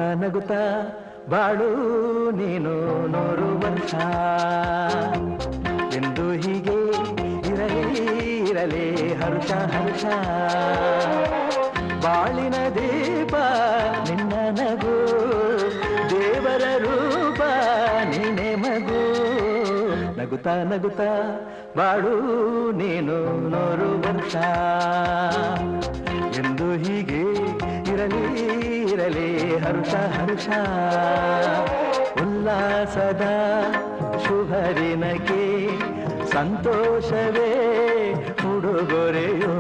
ನಗುತ್ತಾ ನಗುತ್ತಾ ಬಾಳು ನೀನು 100 ವರ್ಷ ಎಂದು ಹೀಗೆ ಇರಲಿ ಇರಲಿ ಹರ್ಷ ಹರ್ಷ ಬಾಳಿನ ದೀಪ ನಿನ್ನ ನಗು ದೇವರ ರೂಪ ನೀನೆ ಮಗು ನಗುತ್ತಾ ನಗುತ್ತಾ ಬಾಳು ನೀನು 100 ವರ್ಷ ಎಂದು ಹೀಗೆ ಇರಲಿ ಇರಲಿ ಹರ್ಷ ಹರ್ಷ ಉಲ್ಲಾಸದ ಶುಭ ದಿನಕ್ಕೆ ಸಂತೋಷವೇ ಉಡುಗೊರೆಯೋ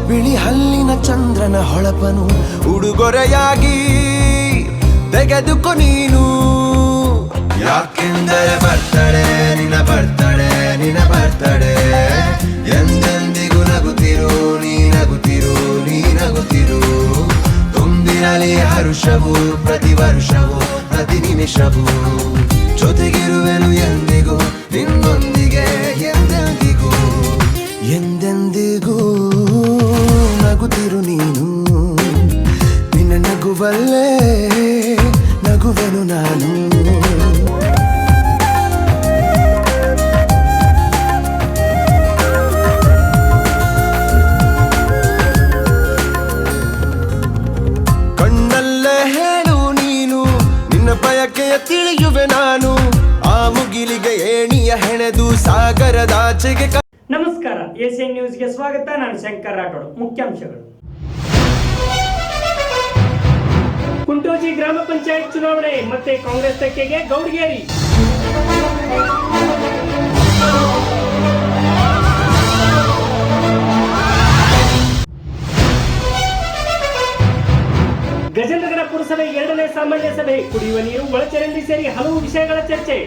ಬಿಳಿ ಹಲ್ಲಿನ ಚಂದ್ರನ ಹೊಳಪನು ಉಡುಗೊರೆಯಾಗಿ ತೆಗೆದುಕೊ ನೀನು ಯಾಕೆಂದರೆ ಬರ್ತಡೆ ನಿನ್ನ ಬರ್ತಡೆ ನಿನ್ನ ಬರ್ತಡೆ ಎಂದೆಂದಿಗೂ ನಗುತ್ತಿರು ನೀ ನಗುತ್ತಿರು ನೀ ನಗುತ್ತಿರು ತುಂಬಿರಲಿ ಹರುಷವು ಪ್ರತಿ ವರ್ಷವೂ ಪ್ರತಿ ನಿಮಿಷವೂ ಜೊತೆಗಿರುವೆನು ಎಂದಿಗೂ ನಿನ್ನೊಂದಿಗೆ ಎಂದೆಂದಿಗೂ ಎಂದೆಂದಿಗೂ ನಗುತ್ತಿರು ನೀನು ನಿನ್ನ ನಗುವಲ್ಲೇ ನಗುವೆನು ನಾನು ಕಣ್ಣಲ್ಲೇ ಹೇಳು ನೀನು ನಿನ್ನ ಬಯಕೆಯ ತಿಳಿಯುವೆ ನಾನು ಆ ಮುಗಿಲಿಗೆ ಏಣಿಯ ಹೆಣೆದು ಸಾಗರದಾಚೆಗೆ ನಮಸ್ಕಾರ ಏಷ್ಯನ್ ನ್ಯೂಸ್ಗೆ ಸ್ವಾಗತ. ನಾನು ಶಂಕರ್ ರಾಠೋಡ್. ಮುಖ್ಯಾಂಶಗಳು: ಕುಂಟೋಜಿ ಗ್ರಾಮ ಪಂಚಾಯತ್ ಚುನಾವಣೆ ಮತ್ತೆ ಕಾಂಗ್ರೆಸ್ ತೆಕ್ಕೆಗೆ ಗೌಡ್ಗೇರಿ. ಗಜೇಂದ್ರಗಡ ಪುರಸಭೆ 2ನೇ ಸಾಮಾನ್ಯ ಸಭೆ, ಕುಡಿಯುವ ನೀರು, ಒಳಚರಂಡಿ ಸೇರಿ ಹಲವು ವಿಷಯಗಳ ಚರ್ಚೆ.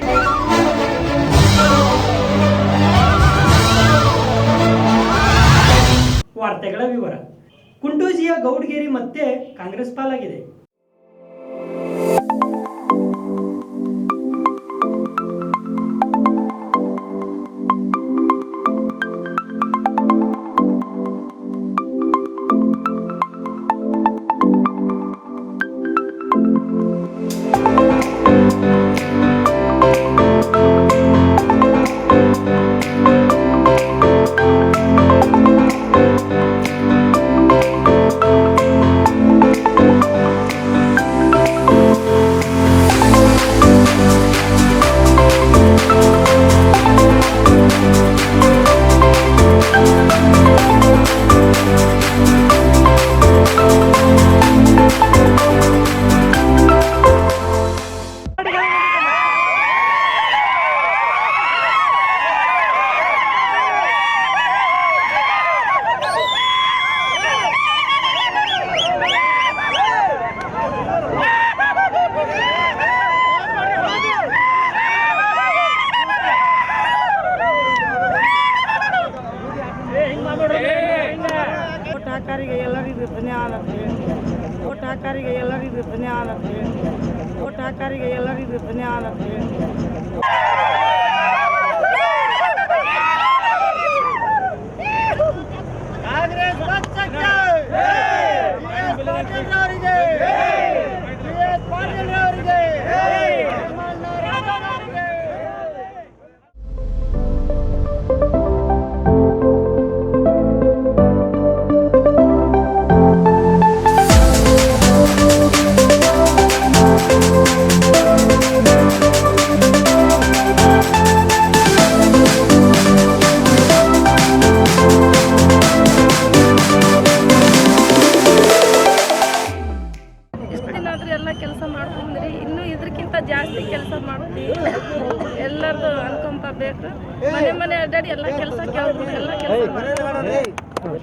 ವಾರ್ತೆಗಳ ವಿವರ. ಕುಂಟೋಜಿಯ ಗೌಡ್ಗೇರಿ ಮತ್ತೆ ಕಾಂಗ್ರೆಸ್ ಪಾಲಾಗಿದೆ.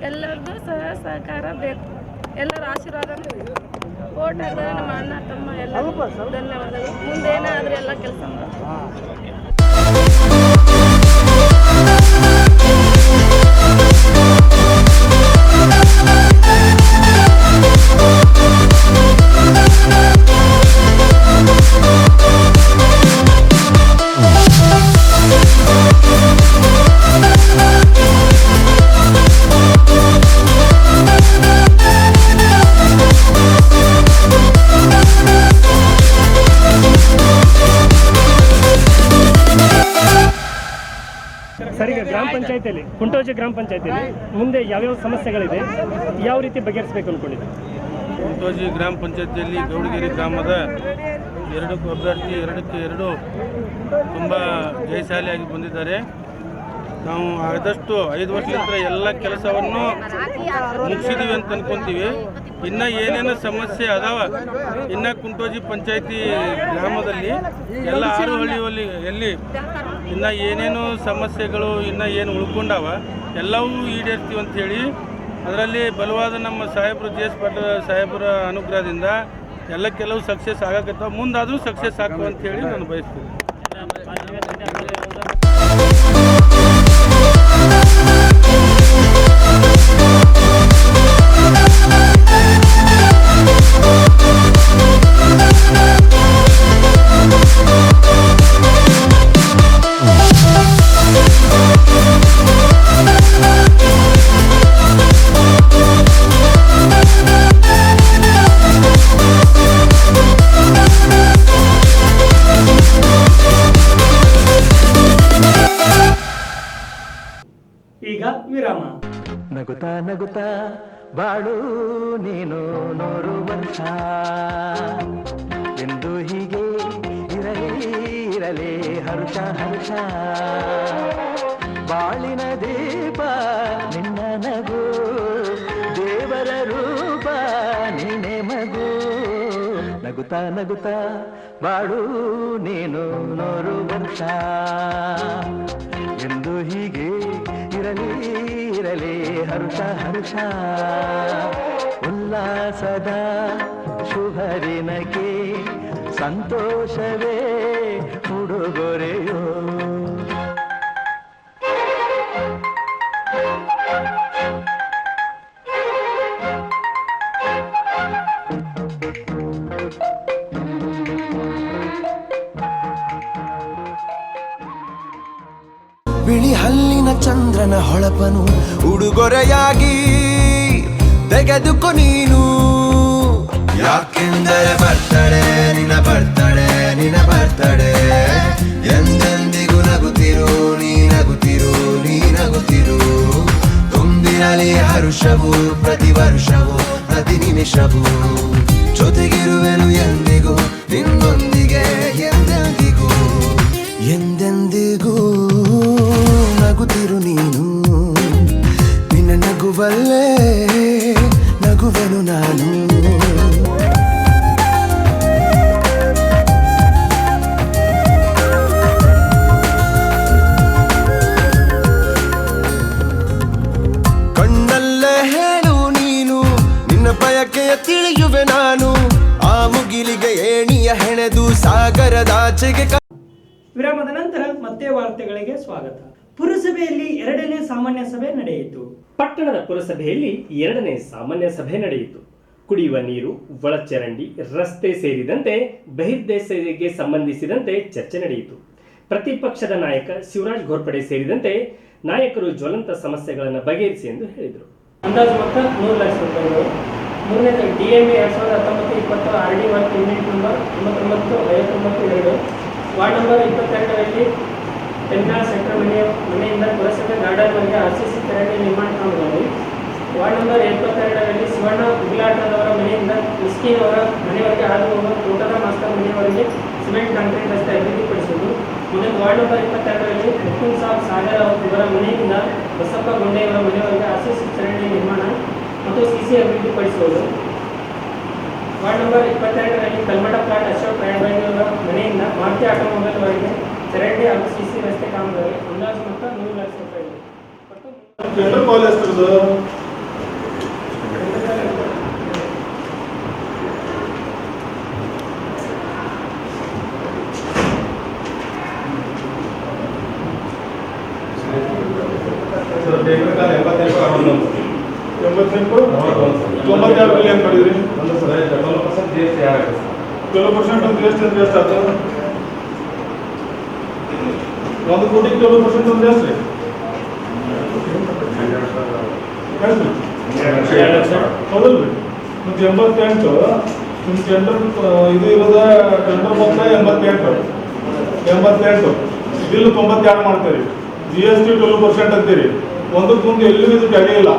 ಎಲ್ಲರದು ಸಹಕಾರ ಬೇಕು. ಎಲ್ಲರ ಆಶೀರ್ವಾದ ಓಟ್ ಹಾಕಿದ್ರೆ ನಮ್ಮ ಅಣ್ಣ ತಮ್ಮ ಎಲ್ಲ ಧನ್ಯವಾದಗಳು. ಮುಂದೇನಾದ್ರೂ ಎಲ್ಲ ಕೆಲಸ ಮಾಡ್ತೀವಿ. ಗ್ರಾಮ ಪಂಚಾಯತಿಯಲ್ಲಿ ಕುಂಟೋಜಿ ಗ್ರಾಮ ಪಂಚಾಯತಿಯಲ್ಲಿ ಮುಂದೆ ಯಾವ್ಯಾವ ಸಮಸ್ಯೆಗಳಿದೆ, ಯಾವ ರೀತಿ ಬಗೆಹರಿಸಬೇಕು ಅಂದ್ಕೊಂಡಿದ್ದೀವಿ? ಕುಂಟೋಜಿ ಗ್ರಾಮ ಪಂಚಾಯತಿಯಲ್ಲಿ ಗೌಡಗಿರಿ ಗ್ರಾಮದ ಅಭ್ಯರ್ಥಿ 2ಕ್ಕೆ 2 ತುಂಬ ಜಯಶಾಲಿಯಾಗಿ ಬಂದಿದ್ದಾರೆ. ನಾವು ಆದಷ್ಟು 5 ವರ್ಷದಿಂದ ಎಲ್ಲ ಕೆಲಸವನ್ನು ಮುಗಿಸಿದ್ದೀವಿ ಅಂತ ಅನ್ಕೊಂತೀವಿ. ಇನ್ನು ಏನೇನು ಸಮಸ್ಯೆ ಅದಾವ, ಇನ್ನು ಕುಂಟೋಜಿ ಪಂಚಾಯತಿ ಗ್ರಾಮದಲ್ಲಿ ಎಲ್ಲ 6 ಹಳ್ಳಿಯಲ್ಲಿ ಇನ್ನು ಏನೇನು ಸಮಸ್ಯೆಗಳು ಇನ್ನು ಏನು ಉಳ್ಕೊಂಡಾವ ಎಲ್ಲವೂ ಈಡೇರ್ತೀವಿ ಅಂಥೇಳಿ, ಅದರಲ್ಲಿ ಬಲವಾದ ನಮ್ಮ ಸಾಹೇಬರು ಜೆ ಎಸ್ ಪಾಟೀಲ್ ಸಾಹೇಬರ ಅನುಗ್ರಹದಿಂದ ಎಲ್ಲ ಕೆಲವು ಸಕ್ಸಸ್ ಆಗಕತ್ತಾವ. ಮುಂದಾದರೂ ಸಕ್ಸಸ್ ಆಗ್ತಾವ ಅಂಥೇಳಿ ನಾನು ಬಯಸ್ತೀನಿ. ಈಗ ವಿರಾಮ. ನಗುತ್ತಾ ನಗುತ್ತಾ ಬಾಳು ನೀನು 100 ವರ್ಷ ಎಂದು ಹೀಗೆ ಇರಲಿ ಹರ್ಷ ಹರ್ಷ. ಬಾಳಿನ ದೀಪ ನಿನ್ನ ನಗು, ದೇವರ ರೂಪ ನೀನೆ ಮಗು. ನಗುತ್ತಾ ನಗುತ್ತಾ ಬಾಳು ನೀನು 100 ವರ್ಷ ಎಂದು ಹೀಗೆ ಇರಲಿ ಹರ್ಷ ಹರ್ಷ. ಉಲ್ಲಾಸದ ಶುಭ ದಿನಕ್ಕೆ ಸಂತೋಷವೇ ಉಡುಗೊರೆಯೋ. ಬಿಳಿ ಹಲ್ಲಿನ ಚಂದ್ರನ ಹೊಳಪನು ಉಡುಗೊರೆಯಾಗಿ ತೆಗೆದುಕೊ ನೀನು. ಯಾಕೆಂದರೆ ಬರ್ತಡೆ ನಿನ್ನ ಬರ್ತಡೆ ಎಂದೆಂದಿಗೂ ನಗುತ್ತಿರು ನೀ ನಗುತ್ತಿರು. ತುಂಬಿರಲಿ ಹರುಷವು ಪ್ರತಿ ವರ್ಷವೂ ಪ್ರತಿ ನಿಮಿಷವೂ. ಜೊತೆಗಿರುವೆನು ಎಂದಿಗೂ ನಿನ್ನೊಂದಿಗೆ ಎಂದೆಂದಿಗೂ ನಗುತ್ತಿರು ನೀನು. ನಿನ್ನ ನಗುವಲ್ಲೇ ನಗುವೆನು ನಾನು. ಕಣ್ಣಲ್ಲೇ ಹೇಳು ನೀನು, ನಿನ್ನ ಬಯಕೆಯ ತಿಳಿಯುವೆ ನಾನು. ಆ ಮುಗಿಲಿಗೆ ಏಣಿಯ ಹೆಣೆದು ಸಾಗರದಾಚೆಗೆ. ವಿರಾಮದ ನಂತರ ಮತ್ತೆ ವಾರ್ತೆಗಳಿಗೆ ಸ್ವಾಗತ. ಪುರಸಭೆಯಲ್ಲಿ 2ನೇ ಸಾಮಾನ್ಯ ಸಭೆ ನಡೆಯಿತು. ಪಟ್ಟಣದ ಪುರಸಭೆಯಲ್ಲಿ 2ನೇ ಸಾಮಾನ್ಯ ಸಭೆ ನಡೆಯಿತು. ಕುಡಿಯುವ ನೀರು, ಒಳಚರಂಡಿ, ರಸ್ತೆ ಸೇರಿದಂತೆ ಬಹಿರ್ದೇಶಕ್ಕೆ ಸಂಬಂಧಿಸಿದಂತೆ ಚರ್ಚೆ ನಡೆಯಿತು. ಪ್ರತಿಪಕ್ಷದ ನಾಯಕ ಶಿವರಾಜ್ ಘೋರ್ಪಡೆ ಸೇರಿದಂತೆ ನಾಯಕರು ಜ್ವಲಂತ ಸಮಸ್ಯೆಗಳನ್ನು ಬಗೆಹರಿಸಿ ಎಂದು ಹೇಳಿದರು. ಅಂದಾಜು ಮೊತ್ತ 100 ಲಕ್ಷ ರೂಪಾಯಿಗಳು. ಮೂರನೇದು DMA 2019-20 RD work unit number 9959-2 ward number 22ರಲ್ಲಿ ಟೆಂಡಾ ಸೆಂಟರ್ ಮನೆಯಿಂದ ಪುರಸಭೆ ಗಾರ್ಡನ್ವರೆಗೆ RCC ಚರಂಡಿ ನಿರ್ಮಾಣ ಕಾಮಗಾರಿ. ವಾರ್ಡ್ ನಂಬರ್ 22ರಲ್ಲಿ ಶಿವಣ್ಣ ಉಗ್ಲಾಟದವರ ಮನೆಯಿಂದ ಮಿಸ್ಕಿನ್ ಅವರ ಮನೆಯವರೆಗೆ ಹಾದು ಹೋಗುವ ತೋಟದ ಮಾಸ್ತರ್ ಮನೆಯವರೆಗೆ ಸಿಮೆಂಟ್ ಕಾಂಕ್ರೀಟ್ ರಸ್ತೆ ಅಭಿವೃದ್ಧಿಪಡಿಸುವುದು. ಮುಂದೆ ವಾರ್ಡ್ ನಂಬರ್ 22ರಲ್ಲಿ ಮುಕುಂದ್ ಸಾಬ್ ಸಾಗರ್ ಇವರ ಮನೆಯಿಂದ ಬಸಪ್ಪ ಗೊಂಡೆಯವರ ಮನೆಯವರೆಗೆ RCC ಚರಂಡಿ ನಿರ್ಮಾಣ ಮತ್ತು CC ಅಭಿವೃದ್ಧಿಪಡಿಸುವುದು. ವಾರ್ಡ್ ನಂಬರ್ 22ರಲ್ಲಿ ಕಲ್ಮಠ ಪ್ಲಾಟ್ ಅಶೋಕ್ ರಾಯಬಾಯಿಯವರ ಮನೆಯಿಂದ ಮಾರುತಿ ಆಟೋಮೊಬೈಲ್ವರೆಗೆ ಚರಂಡಿ ಹಾಗೂ CC ರಸ್ತೆ ಕಾಮಗಾರಿ. ಅಂದಾಜು ಮೊತ್ತ 100 ಲಕ್ಷ ರೂಪಾಯಿಗಳು. ಒಂದು ಕೋಟಿಗೆ 12% ಅಂದ್ರೆ ಎಷ್ಟು ರೀ? ಹೌದಲ್ರಿ? ಮತ್ತು 88 ನಿಮ್ಮ ಟೆಂಡರ್ ಇದು ಇರೋದ ಟೆಂಡರ್ ಮೊತ್ತ 88 ಬಿಲ್ 92 ಮಾಡ್ತೀರಿ. GST 12% ಅಂತೀರಿ, ಒಂದಕ್ಕೆ ಮುಂದೆ ಎಲ್ಲೂ ಇದು ಟ್ಯಾಲಿ ಇಲ್ಲ.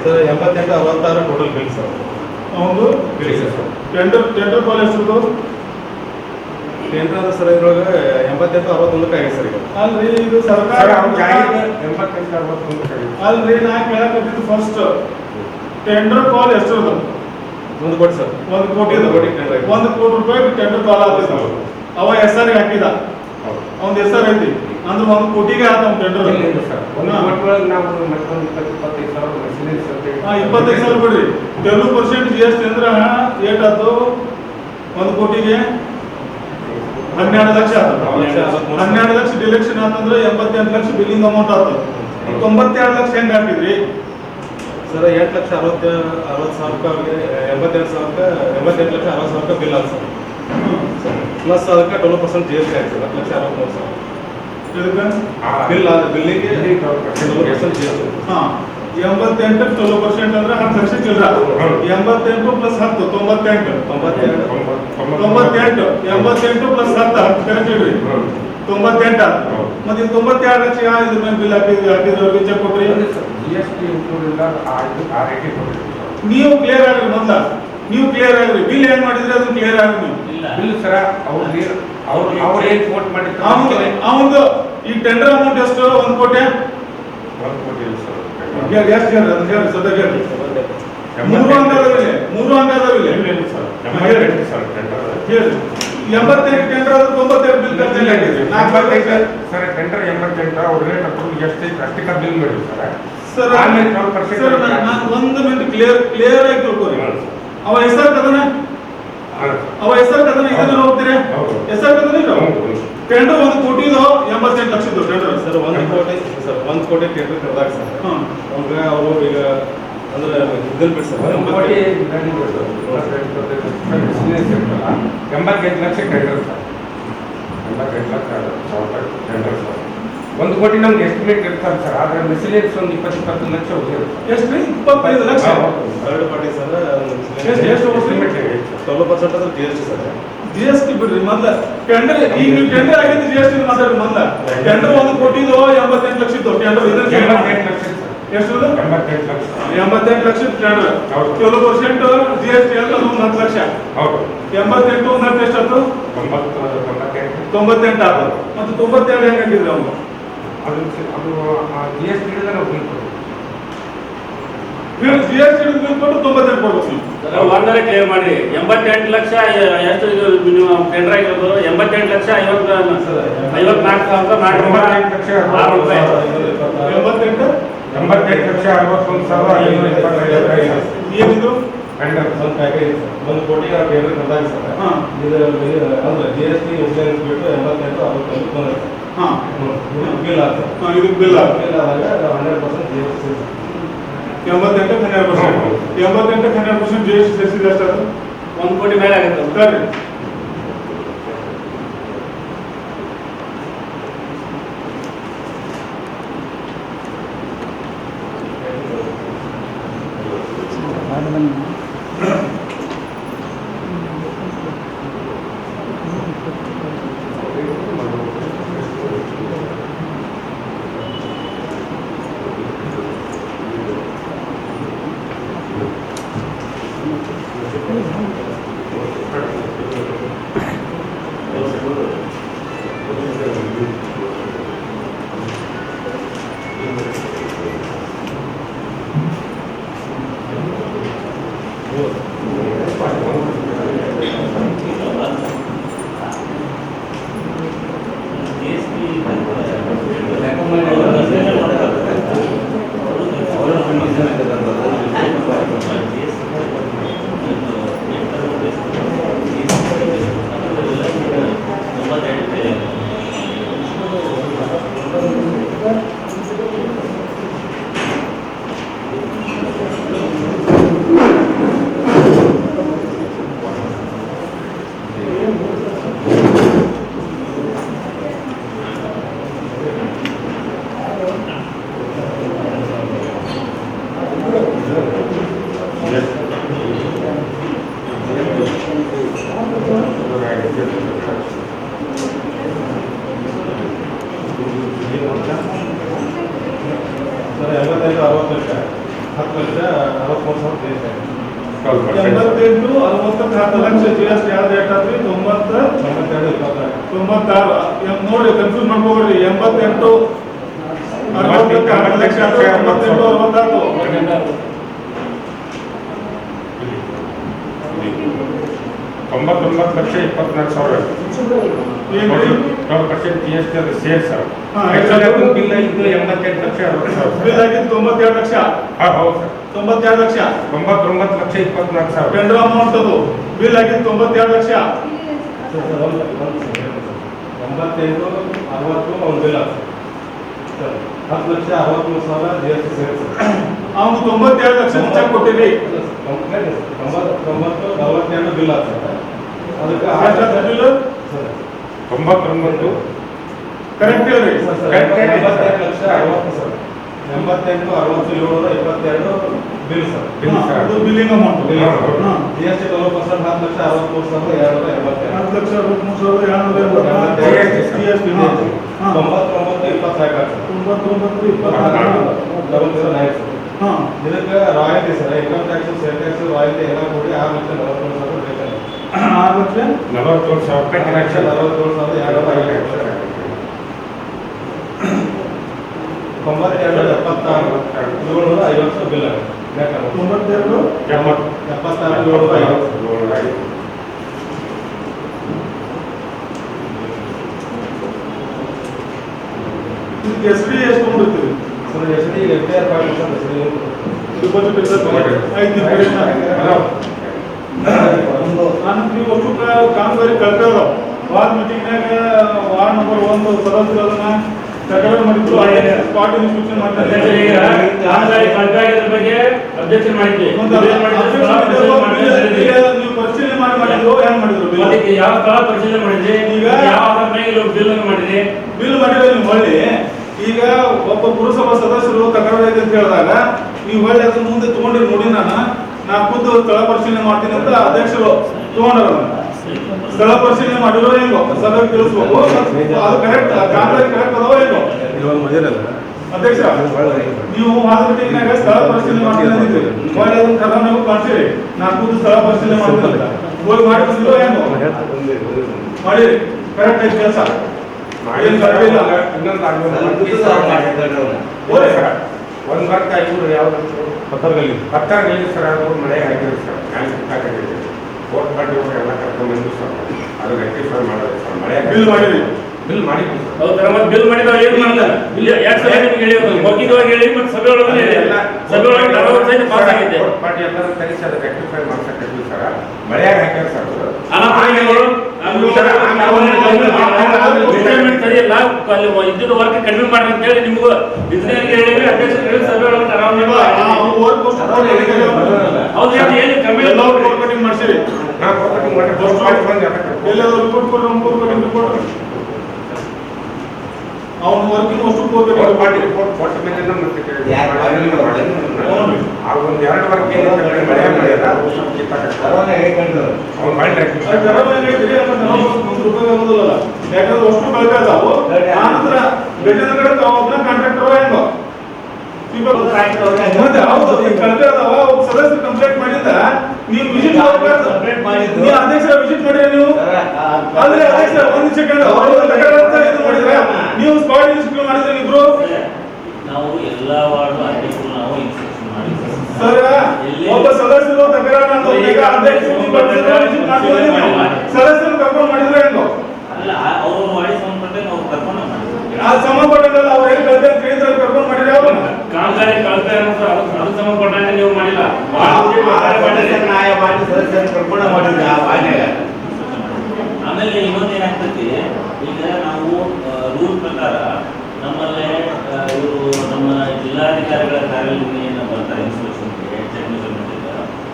Sir 88 66 total bill sir. ಒಂದು ಟೆಂಡರ್ ಕಾಲ್ ಎಷ್ಟಿದ್ದು? ಟೆಂಡರ್ ಸರ್ ಇದ್ರೊಳಗೆ 88 61 ಆಗಿದೆ ಸರ್ ಈಗ. ಅಲ್ರಿ ಇದು ಸರ್ಕಾರ 88 61 ಅಲ್ರಿ ನಾ ಕೇಳಕತ್ತಿದ್ದು ಫಸ್ಟ್ ಟೆಂಡರ್ ಕಾಲ್ ಎಷ್ಟಿರೋದು? 1 ಕೋಟಿ ಸರ್. 1 ಕೋಟಿ tender ಆಗಿದೆ. 1 ಕೋಟಿ ರೂಪಾಯಿ ಟೆಂಡರ್ ಕಾಲ್ ಆಗ್ತದೆ. ಅವ ಹೆಸರಿಗೆ ಹಾಕಿದ, ಅವನ ಹೆಸರು ಐತಿ ಅಂದ್ರೆ 1 ಕೋಟಿಗೆ ಆತ ಅವ್ನ ಟೆಂಡರ್. 25,000 ಬಿಡ್ರಿ, 12% GST ಅಂದ್ರೆ ಏಟಾಯ್ತು? 1 ಕೋಟಿಗೆ 12 ಲಕ್ಷ ಆತ. 12 ಲಕ್ಷ ಡಿಲೆಕ್ಷನ್ ಆತಂದ್ರೆ 88 ಲಕ್ಷ ಬಿಲ್ಲಿಂಗ್ ಅಮೌಂಟ್ ಆತ. 92 ಲಕ್ಷ ಹೆಂಗ್ ಹಾಕಿದ್ರಿ ಸರ್? 8,60,000 ರೂಪಾಯಿ 88 ಲಕ್ಷ 60 ಸಾವಿರ ಬಿಲ್ ಆಯ್ತು ಸರ್. ಪ್ಲಸ್ ಅದಕ್ಕೆ 12% GST ಆಯ್ತು ಸರ್. 1,63,000 ಇದಕ್ಕೆ ಬಿಲ್ ಬಿಲ್ಲಿಗೆ 12% GST. 88 12% ಅಂದ್ರೆ 10 ಲಕ್ಷ ಚಿಲ್ಲರ. 88 ಪ್ಲಸ್ 10 98. 88 ಪ್ಲಸ್ 10 ಕರೆಕ್ಟ್ ಇಡ್ರಿ, 98 ಆಯ್ತು. ಮತ್ತೆ 92 ಲಕ್ಷ ಇದ್ರ ಮೇಲೆ ಬಿಲ್ ಹಾಕಿದ್ರು ಚೆಕ್ ಕೊಟ್ರಿ. ನೀವು ಕ್ಲಿಯರ್ ಆಗ್ರಿ ಮೊದಲ, ನೀವು ಕ್ಲಿಯರ್ ಆಗ್ರಿ. ಬಿಲ್ ಏನ್ ಮಾಡಿದ್ರಿ ಅದು ಕ್ಲಿಯರ್ ಆಗ್ರಿ ನೀವು. ಬಿಲ್ ಸರ ಅವ್ರು ಏನ್ ಕೋಟ್ ಮಾಡಿದ್ರು ಅವಂದು ಈ ಟೆಂಡರ್ ಅಮೌಂಟ್ ಎಷ್ಟು? 1 ಕೋಟಿ. 1 ಕೋಟಿ ಇಲ್ಲ ಸರ್. ಎಷ್ಟು ಹೇಳಿ ಅದನ್ನ ಹೇಳಿ ಸದ್ಯ ಹೇಳಿ. 3 ಅಂಕ ಅದಾವಿಲ್ಲ, 3 ಅಂಕ ಅದಾವಿಲ್ಲ ಸರ್ 88 ಸರ್ ಟೆಂಡರ್ ಹೇಳಿ. 88 ಟೆಂಡರ್ ಆದ್ರೆ 92 ಬಿಲ್ ಖರ್ಚು ಹಾಕಿದ್ರಿ. 45 ಸರ್ ಟೆಂಡರ್ 88 ಅವ್ರ ರೇಟ್ ಅಪ್ರೂವ್ ಎಷ್ಟು ಅಷ್ಟಕ್ಕೆ ಬಿಲ್ ಮಾಡಿ ಸರ್. ಸರ್ ಸರ್ ನಾನು 1 ಮಿನಿಟ್ ಕ್ಲಿಯರ್ ಆಗಿ ತಿಳ್ಕೊರಿ. ಅವ ಹೆಸರು ಕದನ ಇದನ್ನ ಹೋಗ್ತೀರಿ ಹೆಸರು ಕದನ ಟೆಂಡರ್ 1 ಕೋಟಿದು 88 ಲಕ್ಷದ್ದು ಟೆಂಡರ್ ಸರ್. 1 ಕೋಟಿ ಸರ್, 1 ಕೋಟಿ ಟೆಂಡರ್ ಕರೆದಾಗ ಸರ್. ಅವ್ರಿಗೆ ಅವರು ಈಗ ಅಂದ್ರೆ ಇದನ್ನ ಬಿಡಿ ಸರ್ 1 ಕೋಟಿ 85 lakh tender sir. 85 lakh tender sir. 1 ಕೋಟಿ ನಮ್ಗೆ ಎಸ್ಟಿಮೇಟ್ ಇರ್ತಾರೆ ಸರ್. ಆದ್ರೆ ಮಿಸ್ಲೇನಿಯಸ್ ಒಂದು 20 ಲಕ್ಷ ಹೋಗಿರುತ್ತೆ. ಎಷ್ಟು? 25 ಲಕ್ಷ. Third party sir. ಎಷ್ಟು 12% ಅಂದ್ರೆ GST ಸರ್. GST ಬಿಡ್ರಿ ಮೊದ್ಲ. ಟೆಂಡರ್ ಈಗ ನೀವು ಟೆಂಡರ್ ಆಗಿದ್ದು GST ಮಾತಾಡ್ರಿ ಮೊದ್ಲ. ಟೆಂಡರ್ 1 ಕೋಟಿದು 88 ಲಕ್ಷ ಇತ್ತು ಟೆಂಡರ್. 88 ಲಕ್ಷ ಸರ್. ಎಷ್ಟು? 88 ಲಕ್ಷ. 88 ಲಕ್ಷ ಟೆಂಡರ್. 12% GST ಅಂದ್ರೆ ಅದು 10 ಲಕ್ಷ. ಹೌದು. 88 10 ಎಷ್ಟಾಯ್ತು? 98 ಆಯ್ತು. ಮತ್ತೆ 92 ಹೆಂಗ್ ಹಾಕಿದ್ರಿ ಅವ್ನು? ಅದು GST ಹಿಡಿದ್ರೆ ನಾವು ಬಿಲ್ ಕೊಡ್ತೀವಿ. GST ಬಿಲ್ ಕೊಟ್ಟು 92 ಕೊಡ್ಬೇಕು ನೀವು. ಒಂದರ ಕ್ಲಿಯರ್ ಮಾಡಿ. 88 ಲಕ್ಷ ಎಷ್ಟು ನೀವು ಟೆಂಡರ್ ಆಗಿರೋದು? 88 ಲಕ್ಷ 54,000 ಮಾಡಿ 88 ಲಕ್ಷ 88 88 ಲಕ್ಷ 61,525 ಏನಿದು ಟೆಂಡರ್ ಒಂದು ಪ್ಯಾಕೇಜ್ 1 ಕೋಟಿಗೆ ಆ ಟೆಂಡರ್ ಕರೆದಾಗ ಸರ್. ಇದು ಅಂದ್ರೆ GST ಇನ್ಸೂರೆನ್ಸ್ ಬಿಟ್ಟು 88 61 ಬಂದಿದೆ. ಬಿಲ್ ಆಗ್ತದೆ. ಇದಕ್ಕೆ ಬಿಲ್ ಆಗ ಬಿಲ್ ಆದಾಗ 100% GST. 88 100% GST ಸೇರಿಸಿದ್ರೆ ಎಷ್ಟಾಯ್ತು? 1 ಕೋಟಿ ಮೇಲೆ ಆಗುತ್ತೆ. ಸರಿ. ಎಂಬತ್ತೆಂಟು 60 ಲಕ್ಷ 10 ಲಕ್ಷ 63 ಸಾವಿರ GST 88, 60ಕ್ಕೆ 10 ಲಕ್ಷ GST ಯಾವ್ದು ರೇಟ್ ಆದ್ರಿ? 90, 92, 96. ನೋಡಿ ಕನ್ಫ್ಯೂಸ್ ಮಾಡ್ಕೋಬೇಡ್ರಿ. 88, 60ಕ್ಕೆ 10 ಲಕ್ಷ ಆದ್ರೆ 98, 66. 99 ಲಕ್ಷ 24 ಸಾವಿರ ಏನ್ರಿ? 12% GST ಅದು ಸೇರ್ ಸರ್. ಹಾ, ಬಿಲ್ ಆಗಿದ್ದು 88 ಲಕ್ಷ 60 ಸಾವಿರ. ಬಿಲ್ ಆಗಿದ್ದು 92 ಲಕ್ಷ. ಹೌದು ಸರ್. 92 ಲಕ್ಷ. 99 ಲಕ್ಷ 24 ಸಾವಿರ. ಟೆಂಡರ್ ಅಮೌಂಟ್ ಅದು. ಬಿಲ್ ಆಗಿದ್ದು 92 ಲಕ್ಷ. 98, 60 ಒಂದು ಬಿಲ್ ಆಗ್ತದೆ ಸರ್. 10 ಲಕ್ಷ 63 ಸಾವಿರ GST ಸೇರಿಸಿ ಅವನು 92 ಲಕ್ಷ ಚೆಕ್ ಕೊಟ್ಟಿರಿ. 92 ಬಿಲ್ ಆಗ್ತದೆ. ಅದಕ್ಕೆ ಬಿಲ್ 99 ಕರೆಕ್ಟ್ ಹೇಳ್ರಿ. 82 ಲಕ್ಷ 60 ಸರ್. 88, 60, 722 bill sir. ಅದು ಬಿಲ್ಲಿಂಗ್ ಅಮೌಂಟ್. GST 12% 10 ಲಕ್ಷ 63 ಸಾವಿರದ 282. 10 ಲಕ್ಷ 63 ಸಾವಿರದ 282 GST. 99, 20 ಸಾಕಾಗ್ತದೆ. 99, 24. ಇದಕ್ಕೆ royalty sir. Income tax, sale tax, royalty ಎಲ್ಲ ಕೂಡಿ 6 ಲಕ್ಷ 43 ಸಾವಿರ ಬೇಕಾದ್ರೆ 6 ಲಕ್ಷ 41 ಸಾವಿರ ರೂಪಾಯಿ 6 ಲಕ್ಷ 47 ಸಾವಿರದ 252. 92, 76, 750 ಬಿಲ್ ಆಗುತ್ತೆ. 92, 76, 750. ಎಸ್ಡಿ ಎಷ್ಟು ತೊಗೊಂಡಿರ್ತೀವಿ sir SD FIR party sir. Deposit ಆಯ್ತು. ನಾನು ನೀವು ಅಷ್ಟು ಕಾಮಗಾರಿ ಕಳ್ತದ ವಾರ್ಡ್ ಮೀಟಿಂಗ್ನಾಗ ವಾರ್ಡ್ ನಂಬರ್ 1 ಸದಸ್ಯರು ಅದನ್ನ ತಕರಾರು ಮಾಡಿದ್ರು. ಸ್ಪಾಟ್ ಇನ್ಸ್ಪೆಕ್ಷನ್ ಮಾಡ್ತಾರೆ. ಬಗ್ಗೆ ಅಬ್ಜೆಕ್ಷನ್ ಮಾಡಿದ್ವಿ. ನೀವು ಪರಿಶೀಲನೆ ಮಾಡಿದ್ರು ಏನ್ ಮಾಡಿದ್ರು? ಯಾವ ಸ್ಥಳ ಪರಿಶೀಲನೆ ಮಾಡಿದ್ರಿ? ಈಗ ಯಾವ ಬಿಲ್ ಮಾಡಿದ್ರಿ? ಬಿಲ್ ಮಾಡಿದ್ರೆ ನೀವು ಹೊಳ್ಳಿ ಈಗ ಒಬ್ಬ ಪುರಸಭಾ ಸದಸ್ಯರು ತಕರಾರು ಐತೆ ಅಂತ ಹೇಳಿದಾಗ ನೀವು ಹೊಳ್ಳಿ ಅದನ್ನ ಮುಂದೆ ತಗೊಂಡ್ರಿ. ನೋಡಿ ನಾ ಖುದ್ದು ಸ್ಥಳ ಪರಿಶೀಲನೆ ಮಾಡ್ತೀನಿ ಅಂತ ಅಧ್ಯಕ್ಷರು ತಗೊಂಡ್ರ. ಸ್ಥಳ ಪರಿಶೀಲನೆ ಮಾಡಿರೋ ಹೆಂಗೋ ಸಭೆಗೆ ತಿಳಿಸ್ಬೇಕು. ಅದು ಕರೆಕ್ಟ್ ಕಾಮಗಾರಿ ಕರೆಕ್ಟ್ ಅದೋ ಹೆಂಗೋ ಅಧ್ಯಕ್ಷ. ನೀವು ಮಾತುಕತೆಯಾಗ ಸ್ಥಳ ಪರಿಶೀಲನೆ ಮಾಡ್ತೀನಿ ಅಂದಿದ್ರಿ. ಹೊಳ್ಳಿ ಅದನ್ನ ಕರ ನೀವು ಕಾಣಿಸಿರಿ. ನಾ ಖುದ್ದು ಸ್ಥಳ ಪರಿಶೀಲನೆ ಮಾಡ್ತೀನಿ ಅಂತ ಹೋಗಿ ಮಾಡಿ ಬಂದಿರೋ ಹೆಂಗೋ ಮಾಡಿರಿ. ಕರೆಕ್ಟ್ ಐತಿ ಕೆಲಸ. ಒಂದು ಬರ್ತಾ ಇವರು ಯಾವ್ದು ಪತ್ತರಗಲ್ಲಿ ಸರ್. ಅದು ಮಳೆ ಆಗಿರೋ ಸರ್. ಕೋರ್ಟ್ ಪಾರ್ಟಿ ಎಲ್ಲ ಕರ್ಕೊಂಡ್ಬಂದು ಸರ್ ಅದು ರೆಕ್ಟಿಫೈ ಮಾಡೋದು ಸರ್. ಮಳೆ ಬಿಲ್ ಮಾಡಿರಿ. ಬಿಲ್ ಮಾಡಿದ್ವಿ ಸರ್. ಹೌದಾ? ಮತ್ತೆ ಬಿಲ್ ಮಾಡಿದ ಏನು ಮಾಡಲ್ಲ? ಯಾಕೆ ಸಭೆ ನಿಮ್ಗೆ ಹೇಳಿ ಮೌಖಿಕವಾಗಿ ಹೇಳಿ ಮತ್ತೆ ಸಭೆ ಒಳಗೆ ಸಭೆ ಒಳಗೆ 40 ಸೈಟ್ ಪಾಸ್ ಆಗಿದೆ. ಕೋರ್ಟ್ ಪಾರ್ಟಿ ಎಲ್ಲರೂ ಕರೆಸಿ ಅದು ರೆಕ್ಟಿಫೈ ಮಾಡ್ಸಕ್ಕಿದ್ವಿ ಸರ್. ಮಳೆಯಾಗ ಹಾಕ್ಯಾರ ಸರ್. ಸರಿಯಲ್ಲ ಅಲ್ಲಿ ಇದ್ದಿದ್ದು ವರ್ಕ್ ಕಡಿಮೆ ಮಾಡಿ ಅಂತ ಹೇಳಿ ನಿಮ್ಗೂ ಇಂಜಿನಿಯರ್ ಹೇಳಿದ್ರೆ ಅಧ್ಯಕ್ಷರು ಹೇಳಿ ಸಭೆ ಒಳಗೆ ಏನು ಕಮ್ಮಿ ಕಟಿಂಗ್ ಮಾಡಿಸಿರಿ. ಎಲ್ಲಾದ್ರೂ ರಿಪೋರ್ಟ್ ಕೊಡ್ರಿ. ರಿಪೋರ್ಟ್ ಅವ್ನು ವರ್ಕಿಂಗ್ ಅಷ್ಟು ಕೋರ್ಟ್ ಪಾರ್ಟಿ ರಿಪೋರ್ಟ್ ಕೊಟ್ಟ ಮೇಲೆ ಮತ್ತೆ ಒಂದು 2 ವರ್ಕ್ ಮಳೆ ಮಾಡಿಲ್ಲ ಅವ್ನು ಮಾಡಿದ್ರೆ ಯಾಕಂದ್ರೆ ಅಷ್ಟು ಕಳಪೆ ಅದಾವು. ಆನಂತರ ಬೇಜಾರ ಕಡೆ ಒಬ್ಬನ ಕಾಂಟ್ರಾಕ್ಟರ್ ಹೆಂಗೋ ಕಳಪೆ ಅದಾವ. ಸದಸ್ಯರು ಕಂಪ್ಲೇಂಟ್ ಮಾಡಿದ್ದ ನೀವು ವಿಸಿಟ್ ನೀವು ಅಧ್ಯಕ್ಷರ ವಿಸಿಟ್ ಮಾಡಿದ್ರೆ ನೀವು ಆದ್ರೆ ಅಧ್ಯಕ್ಷ ಒಂದು ಸೆಕೆಂಡ್ ಮಾಡಿದ್ರೆ ನೀವು ಸ್ಪಾಟ್ ಇನ್ಸ್ಪೆಕ್ಷನ್ ಮಾಡಿದ್ರೆ ಇಬ್ರು ನಾವು ಎಲ್ಲ ವಾರ್ಡ್ ಅಧ್ಯಕ್ಷರು ನಾವು ಇನ್ಸ್ಪೆಕ್ಷನ್ ಮಾಡಿದ್ವಿ ಸರ್. ಒಬ್ಬ ಸದಸ್ಯರು ತಕರಾರು ಈಗ ಅಧ್ಯಕ್ಷರು ಸದಸ್ಯರು ಕರ್ಕೊಂಡು ಮಾಡಿದ್ರೆ ಹೆಂಗೋ ಅಲ್ಲ ಅವ್ರು ಮಾಡಿ ಸಂಬಂಧಪಟ್ಟ ನಾವು ಕರ್ಕೊಂಡು ಮಾಡಿದ್ವಿ. ಆ ಸಂಬಂಧಪಟ್ಟಲ್ಲ ಅವ್ರು ಏನು ಕಳ್ತೆ ಅಂತ ಕೇಳಿದ್ರೆ ಕರ್ಕೊಂಡು ಮಾಡಿದ್ರೆ ಅವ್ರು ಕಾಮಗಾರಿ ಕಳ್ತೆ ಅದು ಸಂಬಂಧಪಟ್ಟ ನೀವು ಮಾಡಿಲ್ಲ. ಆಮೇಲೆ ಇನ್ನೊಂದು ಏನಾಗ್ತೈತಿ, ಈಗ ನಾವು ರೂಲ್ ಪ್ರಕಾರ ನಮ್ಮಲ್ಲೇ ಇವರು ನಮ್ಮ ಜಿಲ್ಲಾಧಿಕಾರಿಗಳ ಕಾರ್ಯಾಲಯ ಏನು ಬರ್ತಾರೆ ಇನ್ಸ್ಪೆಕ್ಷನ್ಗೆ ಟೆಕ್ನಿಕಲ್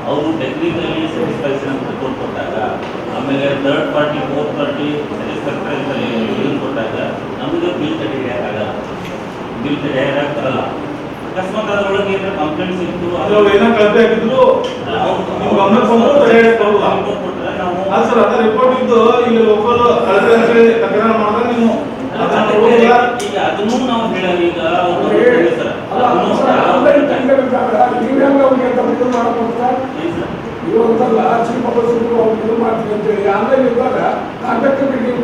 ಅವರು ಟೆಕ್ನಿಕಲಿ ಸ್ಯಾಟಿಸ್ಫ್ಯಾಕ್ಷನ್ ಅಂತ ರಿಪೋರ್ಟ್ ಕೊಟ್ಟಾಗ, ಆಮೇಲೆ third party 4th party satisfactory ಇದನ್ನು ಕೊಟ್ಟಾಗ ನಮಗೆ ಬಿಲ್ ತೆಗೆಯಕ್ಕಾಗಲ್ಲ. ಬಿಲ್ ತೆಗೆಯಕ್ಕೆ ಬರಲ್ಲ. ಅಕಸ್ಮಾತ್ ಅದರೊಳಗೆ ಏನಾರ ಕಂಪ್ಲೇಂಟ್ಸ್ ಇತ್ತು ಏನೋ ಕಳಪೆ ಆಗಿದ್ರು ನೀವು ಗಮನ ಕೊಟ್ಟರೆ ನಾವು ಸರ್ ಅದ ರಿಪೋರ್ಟ್ ಇದ್ದು ಇಲ್ಲಿ ಲೋಕಲ್ ಕಳಪೆ ಅಂತ ಹೇಳಿ ತಕರಾರು ಮಾಡಿದ್ರೆ ನೀವು ಈಗ ಅದನ್ನು ನಾವು ಹೇಳೋದು ಈಗ ಸರ್ ಇವಂತಲ್ಲ ಚೀಫ್ ಆಫೀಸರ್ ಅವ್ರು ಮಾಡ್ತೀವಿ ಅಂತೇಳಿ ಆನ್ಲೈನ್ ಇದ್ದಾಗ ಕಾಂಟ್ಯಾಕ್ಟ್ ಮೀಟಿಂಗ್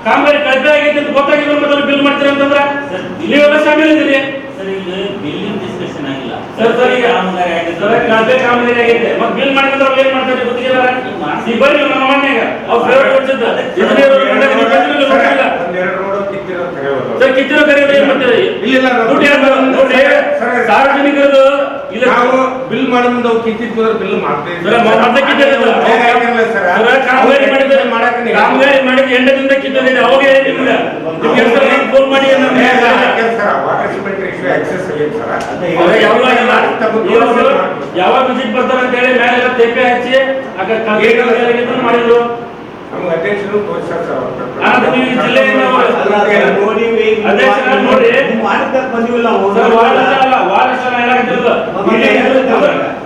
ಕಾಮಗಾರಿ ಕಳಪೆ ಆಗೈತೆ ಅಂತ ಗೊತ್ತಾಗಿಲ್ಲ ಮತ್ತೆ ಬಿಲ್ ಮಾಡ್ತೀರ ಅಂತಂದ್ರೆ ಇಲ್ಲಿ ಎಲ್ಲ ಶಾಮಿಲ್ ಇದೀರಿ ಸರ್. ಈಗ ಬಿಲ್ಲಿಂಗ್ ಡಿಸ್ಕಷನ್ ಆಗಿಲ್ಲ ಸರ್. ಈಗ ಕಾಮಗಾರಿ ಆಗೈತೆ ಸರ್, ಕಳಪೆ ಕಾಮಗಾರಿ ಆಗೈತೆ ಮತ್ತೆ ಬಿಲ್ ಮಾಡಿದ್ರೆ ಅವ್ರು ಏನ್ ಮಾಡ್ತಾರೆ ಗೊತ್ತಿಲ್ಲ. ಈ ಬರ್ರಿ ನಮ್ಮ ಮನೆಯಾಗ ಅವ್ರು ಪ್ರೈವೇಟ್ ಹೊಡ್ಸಿದ್ದ ಸರ್ ಕಿತ್ತಿರೋ ಕರೆಯೋದು ಏನ್ ಮಾಡ್ತೀರಿ? ದುಡ್ಡು ಯಾರು ನೋಡಿ ಸಾರ್ವಜನಿಕರದು ಇಲ್ಲ ನಾವು ಬಿಲ್ ಮಾಡೋ ಮುಂದೆ ಅವ್ರು ಕಿತ್ತಿದ್ದು ಬಿಲ್ ಮಾಡ್ತೇವೆ ಕಾಮಗಾರಿ ಮಾಡಿದ್ರೆ ಕಾಮಗಾರಿ ಮಾಡಿದ ಎಂಡದಿಂದ ಕಿತ್ತೋಗಿದೆ ಅವಾಗ ನಿಮ್ಗೆ ಫೋನ್ ಮಾಡಿ ಯಾವಾಗ ವಿಸಿಟ್ ಬರ್ತಾರ ಅಂತ ಹೇಳಿ ಮೇಲೆ ತೆಪ್ಪೆ ಹಚ್ಚಿ ಮಾಡಿದ್ರು. ನಮ್ಗೆ ಅಧ್ಯಕ್ಷರು ತೋರಿಸ್ತಾರೆ ಜಿಲ್ಲೆಯಿಂದ ನೋಡಿ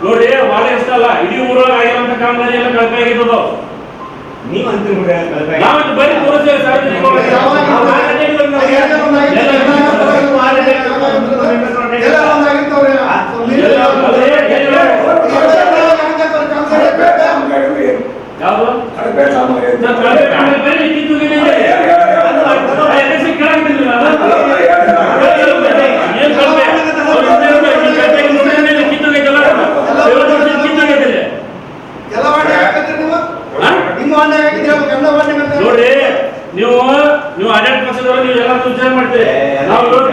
ನೋಡಿ ವಾರ ಎಷ್ಟಲ್ಲ ಇಡೀ ಊರೊಳಗೆ ಆಗಿರುವಂತ ಕಾಮಗಾರಿ ಎಲ್ಲ ಕಳಪೆ ಆಗಿದ್ದದ. ನೀವು ಅಂತೀರಿ ನಾವಂತ ಬರೀ ತೋರಿಸ್ತೇವೆ ಯಾವುದು ನೋಡ್ರಿ ನೀವು ಆಡಳಿತ ಪಕ್ಷದವರು ನೀವು ಎಲ್ಲ ವಿಚಾರ ಮಾಡ್ತೀರಿ. ನಾವು ನೋಡಿ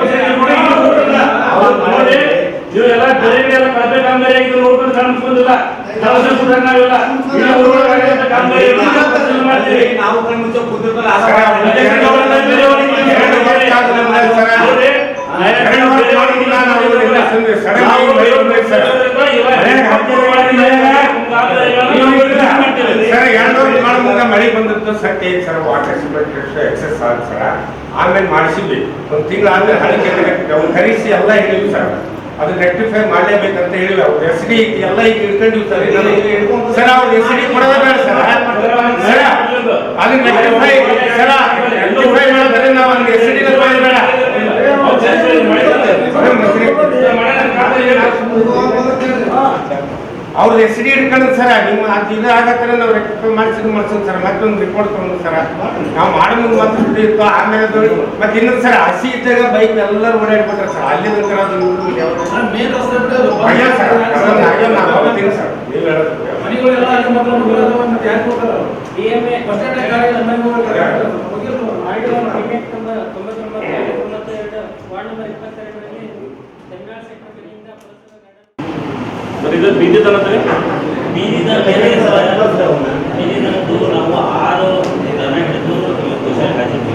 ನೀವು ಎಲ್ಲ ಬೇರೆ ಎಲ್ಲ ಕಳಪೆ ಕಾಮಗಾರಿ ಆಗಿದ್ದು ನೋಡ್ಕೊಂಡು ಕಾಣಿಸ್ಕೊಂಡಿಲ್ಲ. ನಾವೆಲ್ಲ ಕಾಮಗಾರಿ ಮಾಡ್ತೀವಿ. ನಾವು ಮಳೆ ಬಂದದ್ದು ಸತ್ಯ ಐತೆ ಸರ್. ವಾಟರ್ ಎಕ್ಸೆಸ್ ಆದ ಸರ ಆಮೇಲೆ ಮಾಡಿಸಿದ್ವಿ. ಒಂದು ತಿಂಗಳು ಆದ್ಮೇಲೆ ಹಳಕ್ಕೆ ಅವ್ರು ಕರೆಸಿ ಎಲ್ಲ ಹೇಳಿದ್ವಿ ಸರ್. ಅದು ರೆಕ್ಟಿಫೈ ಮಾಡಲೇಬೇಕಂತ ಹೇಳಿವಿ. ಅವ್ರು ಎಸ್ ಡಿ ಎಲ್ಲ ಈಗ ಇಟ್ಕೊಂಡಿವಿ ಸರ್. ಸರ್ ಅವ್ರು ಎಸ್ ಡಿ ಕೊಡೋದೇ ಬೇಡ ಸರ್. ಅದನ್ನ ರೆಕ್ಟಿಫೈ ಸರ ರೆಕ್ಟಿಫೈ ಮಾಡಿದ್ರೆ ನಾವು ಅದನ್ನ ಎಸ್ ಡಿ ಬೇಡ. ಅವ್ರು ಎಸ್ ಡಿ ಹಿಡ್ಕೊಂಡು ಸರ ನಿಮ್ಮ ಅದು ಇದು ಆಗತ್ತರ ನಾವು ರೆಕ್ಟಿಫೈ ಮಾಡ್ಸೋದು ಸರ್. ಮತ್ತೊಂದು ರಿಪೋರ್ಟ್ ತಗೊಂಡು ಸರ ನಾವು ಮಾಡೋ ಮುಂದೆ ಮತ್ತೆ ಸುದ್ದಿ ಇತ್ತು. ಆಮೇಲೆ ಮತ್ತೆ ಇನ್ನೊಂದು ಸರ್ ಹಸಿ ಇದ್ದಾಗ ಬೈಕ್ ಎಲ್ಲರೂ ಓಡಾಡ್ಬೇಕ್ರೆ ಸರ್. ಅಲ್ಲಿ ನಂತರ ಅದು ಸರ್ ನೀವು ಹೇಳೋದು ಇದು ಬೀದಿ ತನತ್ರಿ ಬೀದಿ ಬೀದಿದನದ್ದು ನಾವು 6 ದನ ಹಿಡಿದು ಗೋಶಾಲೆ ಹಾಕಿದ್ವಿ.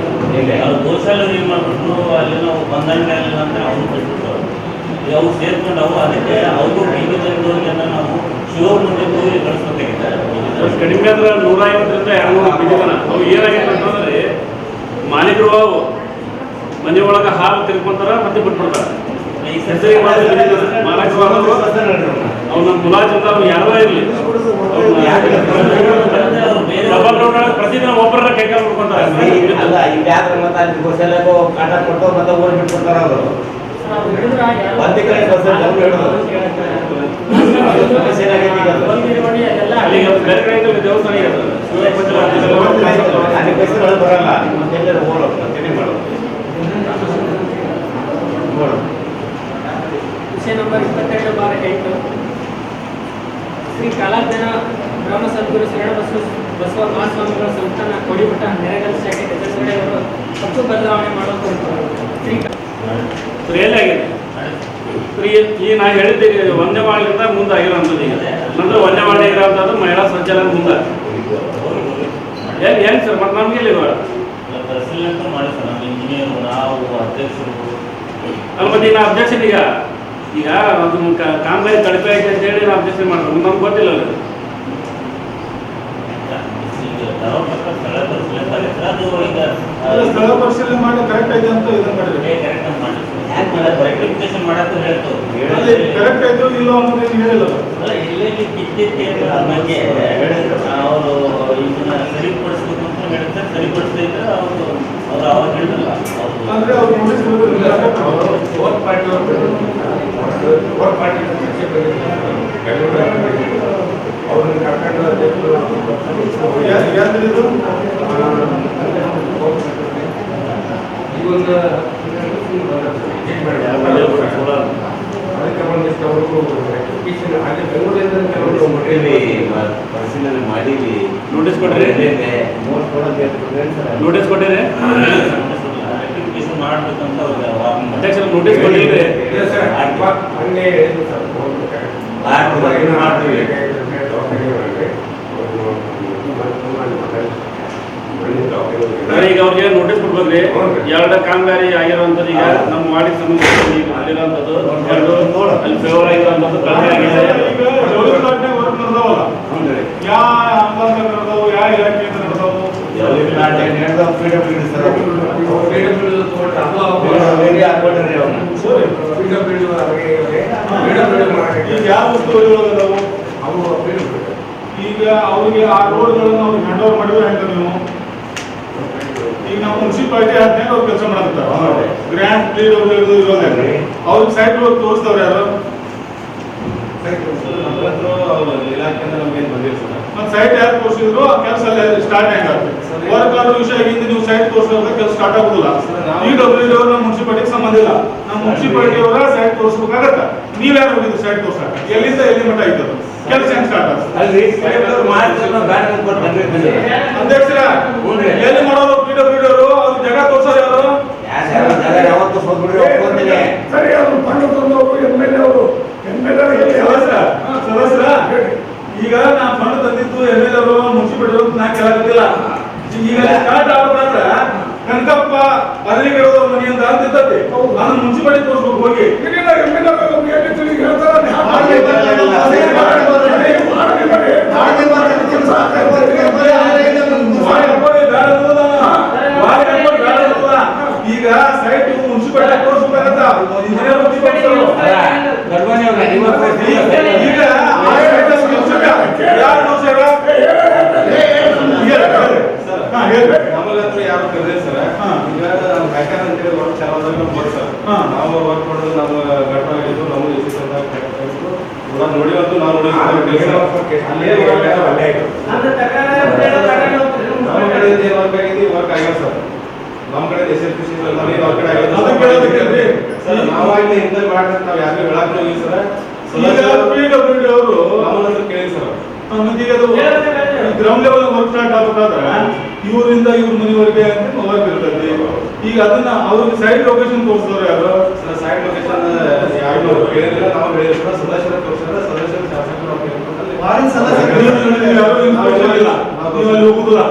ಅವ್ರು ಗೋಶಾಲೆ ಏನು ಮಾಡ್ಬಿಟ್ರು ಅಲ್ಲಿ ನಾವು ಬಂದಂಗೆ ಅಂತ ಅವ್ರು ಬಿಟ್ಬಿಟ್ಟು ಅವು ಸೇರ್ಕೊಂಡವು. ಅದಕ್ಕೆ ಅವರು ಬೀದಿದವರಿಗೆಲ್ಲ ನಾವು ಶಿವರ್ ಮುಂದೆ ಹೋಗಿ ಕಳಿಸ್ಬೇಕಾಗಿದ್ದಾರೆ. ಕಡಿಮೆ ಆದ್ರೆ 150ರಿಂದ 200 ಬೀದಿದನ ಅವು ಏನಾಗೈತೆ ಅಂತಂದ್ರೆ ಮಾಲೀಕರು ಅವು ಮನೆ ಒಳಗೆ ಹಾಲು ತಿರ್ಕೊಂತಾರ ಮತ್ತೆ ಬಿಟ್ಬಿಡ್ತಾರೆ. ಅವ್ನ ಮುಲಾಜಿಂದ ಅವ್ನು ಯಾರೋ ಇರಲಿ ಪ್ರತಿದಿನ ಒಬ್ಬರ ಕೈಕಾಲು ಮಾಡ್ಕೊಂತಾರೆ. ಅಲ್ಲಿಗೆ ಬೇರೆ ಕಡೆ ದೇವಸ್ಥಾನ ವಿಷಯ ನಂಬರ್ 22/8 ಶ್ರೀ ಕಾಲಾಜ್ಞಾನ ಬ್ರಹ್ಮ ಸದ್ಗುರು ಶರಣ ಬಸವ ಮಹಾಸ್ವಾಮಿಗಳ ಸಂಸ್ಥಾನ ಕೊಡಿಮಠ ನೆರೆಗಲ್ ಶಾಖೆ ಅವರು ಹಕ್ಕು ಬದಲಾವಣೆ ಮಾಡೋದು ಏನಾಗಿದೆ ಈ ನಾ ಹೇಳಿದ್ದೀವಿ ಒಂದೇ ಮಾಡಿಂದ ಮುಂದೆ ಆಗಿರೋಂಥದ್ದು. ಈಗ ನಂತರ ಒಂದೇ ಮಾಡಿ ಆಗಿರೋಂಥದ್ದು ಮಹಿಳಾ ಸಂಚಾಲನ ಮುಂದೆ ಏನು ಸರ್ ಮತ್ತೆ ನಮ್ಗೆ ಇಲ್ಲಿ ಪರಿಶೀಲನೆ ಮಾಡಿ ಸರ್ ನಮ್ಮ ಇಂಜಿನಿಯರ್ ನಾವು ಅಧ್ಯಕ್ಷರು ಮತ್ತೆ ಈಗ ಅಬ್ಜೆಕ್ಷನ್ ಈಗ ಅದು ಕಾಮಗಾರಿ ಕಡಿಮೆ ಆಯ್ತು ಅಂತ ಹೇಳಿ ನಾವು ಅಬ್ಜೆಕ್ಷನ್ ಮಾಡ್ಬೇಕು ನಮ್ಗೆ ಗೊತ್ತಿಲ್ಲ ಅದು ಈಗ ಸ್ಥಳ ಪರಿಶೀಲನೆ ಅದು ಈಗ ಸ್ಥಳ ಪರಿಶೀಲನೆ ಮಾಡಿ ಕರೆಕ್ಟ್ ಆಯ್ತು ಅಂತ ಇದನ್ನ ಮಾಡಿದ್ರೆ ಕರೆಕ್ಟ್ ಮಾಡಿ ರೆಕ್ಟಿಫಿಕೇಶನ್ ಮಾಡಕ್ಕೆ ಹೇಳ್ತೇವೆ ಕರೆಕ್ಟ್ ಆಯ್ತು ಇಲ್ಲ ಅನ್ನೋದೇನು ಹೇಳಿಲ್ಲ ಎಲ್ಲೆಲ್ಲಿ ಕಿತ್ತಿತ್ತೆ ಬಗ್ಗೆ ಅವರು ಇದನ್ನ ಸರಿಪಡಿಸ್ಬೇಕು ಅಂತ ಹೇಳ್ತಾರೆ ಸರಿಪಡಿಸ್ತಿದ್ರೆ ಅವರು ಅವಾಗ ಹೇಳಿಲ್ಲ ಅಂದ್ರೆ ಅವ್ರು ನೋಟಿಸ್ ಅವ್ರನ್ನ ಕರ್ಕೊಂಡು ಅದಕ್ಕೆ ಒಂದಿಷ್ಟು ಅವರು ರೆಕ್ಟಿಫಿಕೇಶನ್ ಹಾಗೆ ಬೆಂಗಳೂರಿಂದ ಕೆಲವರು ಪರಿಶೀಲನೆ ಮಾಡೀವಿ ನೋಟಿಸ್ ಕೊಡ್ರಿ ನೋಟಿಸ್ ಕೊಟ್ಟಿರಿ ರೆಕ್ಟಿಫಿಕೇಶನ್ ಮಾಡ್ಬೇಕಂತ ಅವ್ರಿಗೆ ಅಧ್ಯಕ್ಷರು ನೋಟಿಸ್ ಕೊಟ್ಟಿರಿ ಹಂಗೆ ಹೇಳಿದ್ರು ಸರ್ ಮಾಡ್ತೀವಿ ಈಗ ಅವ್ರಿಗೆ ನೋಟಿಸ್ ಕೊಡ್ಬೇಕ್ರಿ ಎರಡು ಕಾಮಗಾರಿ ಆಗಿರುವಂಥದ್ದು ಈಗ ನಮ್ಮ ವಾರ್ಡಿಗೆ ಸಂಬಂಧಿಸಿದ ಈಗ ಮಾಡಿರುವಂಥದ್ದು ಎರಡು ಅಲ್ಲಿ ಫೇವರ್ ಆಗಿರುವಂಥದ್ದು ಕಡಿಮೆ ಆಗಿದೆ ಯಾವ ಅಂಗಾಂಗ ನಡೆದವು ಯಾವ ಇಲಾಖೆಯಿಂದ ನಡೆದವು ಈಗ ಯಾವ ಉಸ್ತುವಾರಿಗಳು ಅದಾವು ಈಗ ಅವ್ರಿಗೆ ಆ ರೋಡ್ಗಳನ್ನು ಅವ್ರಿಗೆ ಹ್ಯಾಂಡ್ ಓವರ್ ಮಾಡಿದ್ರೆ ಹೆಂಗ ನೀವು ಈಗ ನಾವು ಮುನ್ಸಿಪಾಲಿಟಿ ಆದ್ಮೇಲೆ ಅವ್ರು ಕೆಲಸ ಮಾಡ್ತಾರೆ ಗ್ರ್ಯಾಂಡ್ ಪ್ಲೀಡ್ ಇರೋದೇ ಅವ್ರಿಗೆ ಸೈಟ್ ಹೋಗಿ ತೋರಿಸ್ತವ್ರು ಯಾರು ಇಲಾಖೆಯಿಂದ ನಮ್ಗೆ ಬಂದಿಲ್ಲ ಸರ್ ಮತ್ತೆ ಸೈಟ್ ಯಾರು ತೋರಿಸಿದ್ರು ಆ ಕೆಲಸ ಅಲ್ಲಿ ಸ್ಟಾರ್ಟ್ ಹೆಂಗಾಗುತ್ತೆ ವರ್ಕ್ ಆದ್ರೂ ವಿಷಯ ಆಗಿಂದ ನೀವು ಸೈಟ್ ತೋರಿಸಿದ್ರೆ ಕೆಲಸ ಸ್ಟಾರ್ಟ್ ಆಗುದಿಲ್ಲ PWD ಅವ್ರ ಮುನ್ಸಿಪಾಲಿಟಿಗೆ ಸಂಬಂಧ ಇಲ್ಲ ನಮ್ಮ ಮುನ್ಸಿಪಾಲಿಟಿ ಅವರ ಸೈಟ್ ತೋರಿಸ್ಬೇಕಾಗತ್ತ ನೀವ್ಯಾರು ಹೋಗಿದ್ದು ಸೈಟ್ ತೋರ್ಸಕ ಎಲ್ಲಿಂದ ಎಲ್ಲಿ ಮಟ್ಟ ಆಯ್ತದ ಕೆಲಸ ಹೆಂಗ್ ಸ್ಟಾರ್ಟ್ ಆಗುತ್ತೆ ಅಧ್ಯಕ್ಷರ ಎಲ್ಲಿ ಮಾಡೋರು PWD ಅವರು ಅವ್ರ ಜಾಗ ತೋರ್ಸೋರು ಯಾರು ಸರಿ ಅವರು ಫಂಡ್ ತಂದವರು MLA ಅವರು ಸದಸ್ಯರ ಈಗ ನಾ ಫಂಡ್ ತಂದಿದ್ದು MLA ಅವರು ಮುನ್ಸಿಪಾಲಿಟಿ ಅವರು ನಾ ಕೇಳಾಕತ್ತಿಲ್ಲ ಈಗ ಸ್ಟಾರ್ಟ್ ಆಗ್ಬೇಕಾದ್ರೆ ಕನಕಪ್ಪ ಅರಳಿಗಿಡೋದ್ರ ಮನೆ ಅಂತ ಅಂತಿರ್ತೈತಿ ನಾನು ಮುನ್ಸಿಪಾಲಿಟಿ ತೋರಿಸ್ಬೇಕು ಹೋಗಿ ಈಗ ಸೈಟ್ ಮುನ್ಸಿಪಾಲಿಟಿ ತೋರಿಸ್ಬೇಕಾಗತ್ತ ಇಂಜಿನಿಯರ್ ಈಗ ಯಾರು ತೋರ್ಸ್ಯಾರ ನಮಗಂತೂ ಯಾರು ಕರೆದಿಲ್ಲ ಸರ್ ಈಗ ಬ್ಯಾಕರ್ ಅಂತೇಳಿ ವರ್ಕ್ ಚಾಲೋದಾಗ ಬರ್ತಾರೆ ಸರ್ ನಾವು ವರ್ಕ್ ಮಾಡೋದು ನಮ್ಮ ಘಟವಾಗಿದ್ದು ನಮಗೆ ನೋಡಿವತ್ತು ನಾವು ನೋಡಿ ನಮ್ಮ ಕಡೆಯಿಂದ ಏನು ವರ್ಕ್ ಆಗಿದೆ ವರ್ಕ್ ಆಗ್ಯಾವ ಸರ್ ನಮ್ಮ ಕಡೆ SLPC ವರ್ಕ್ ಆಗಿದೆ ಸರ್ ನಾವಾಗಲಿ ಹಿಂದೆ ಮಾಡ್ತಾರೆ ನಾವು ಯಾರಿಗೂ ಹೇಳಕ್ ಹೋಗಿ ಸರ್ PWD ಅವರು ನಮ್ಮನ್ನ ಕೇಳಿ ಸರ್ ಈಗ ಅದು ಗ್ರೌಂಡ್ ಲೆವೆಲ್ ವರ್ಕ್ ಸ್ಟಾರ್ಟ್ ಆಗ್ಬೇಕಾದ್ರೆ ಇವರಿಂದ ಇವ್ರ ಮನೆವರೆಗೆ ಅಂತ ವರ್ಕ್ ಇರ್ತೈತಿ ಈಗ ಅದನ್ನ ಅವ್ರಿಗೆ ಸೈಟ್ ಲೊಕೇಶನ್ ತೋರಿಸಿದವ್ರು ಯಾರು ಸೈಟ್ ಲೊಕೇಶನ್ ಯಾರು ಹೇಳಿದ್ರೆ ನಾವು ಹೇಳಿದ್ರೆ ಸದಸ್ಯರ ತೋರಿಸಿದ್ರೆ ಸದಸ್ಯರ ಶಾಸಕರು ನೀವು ಅಲ್ಲಿ ಹೋಗುದಿಲ್ಲ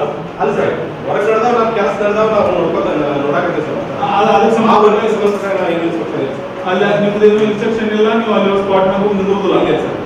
ಅಲ್ಲ ಸರ್ ಹೊರಗೆ ನಡೆದವ್ ನಮ್ಮ ಕೆಲಸ ನಡೆದವ್ ನಾವು ನೋಡಾಕತ್ತೀವಿ ಸರ್ ಅದಕ್ಕೆ ಸಮಸ್ಯೆ ಅಲ್ಲಿ ನಿಮ್ದು ಇನ್ಸ್ಟ್ರಕ್ಷನ್ ಇಲ್ಲ ನೀವು ಅಲ್ಲಿ ಸ್ಪಾಟ್ ನಾಗ ನಿಂದಿರುದಿಲ್ಲ ಸರ್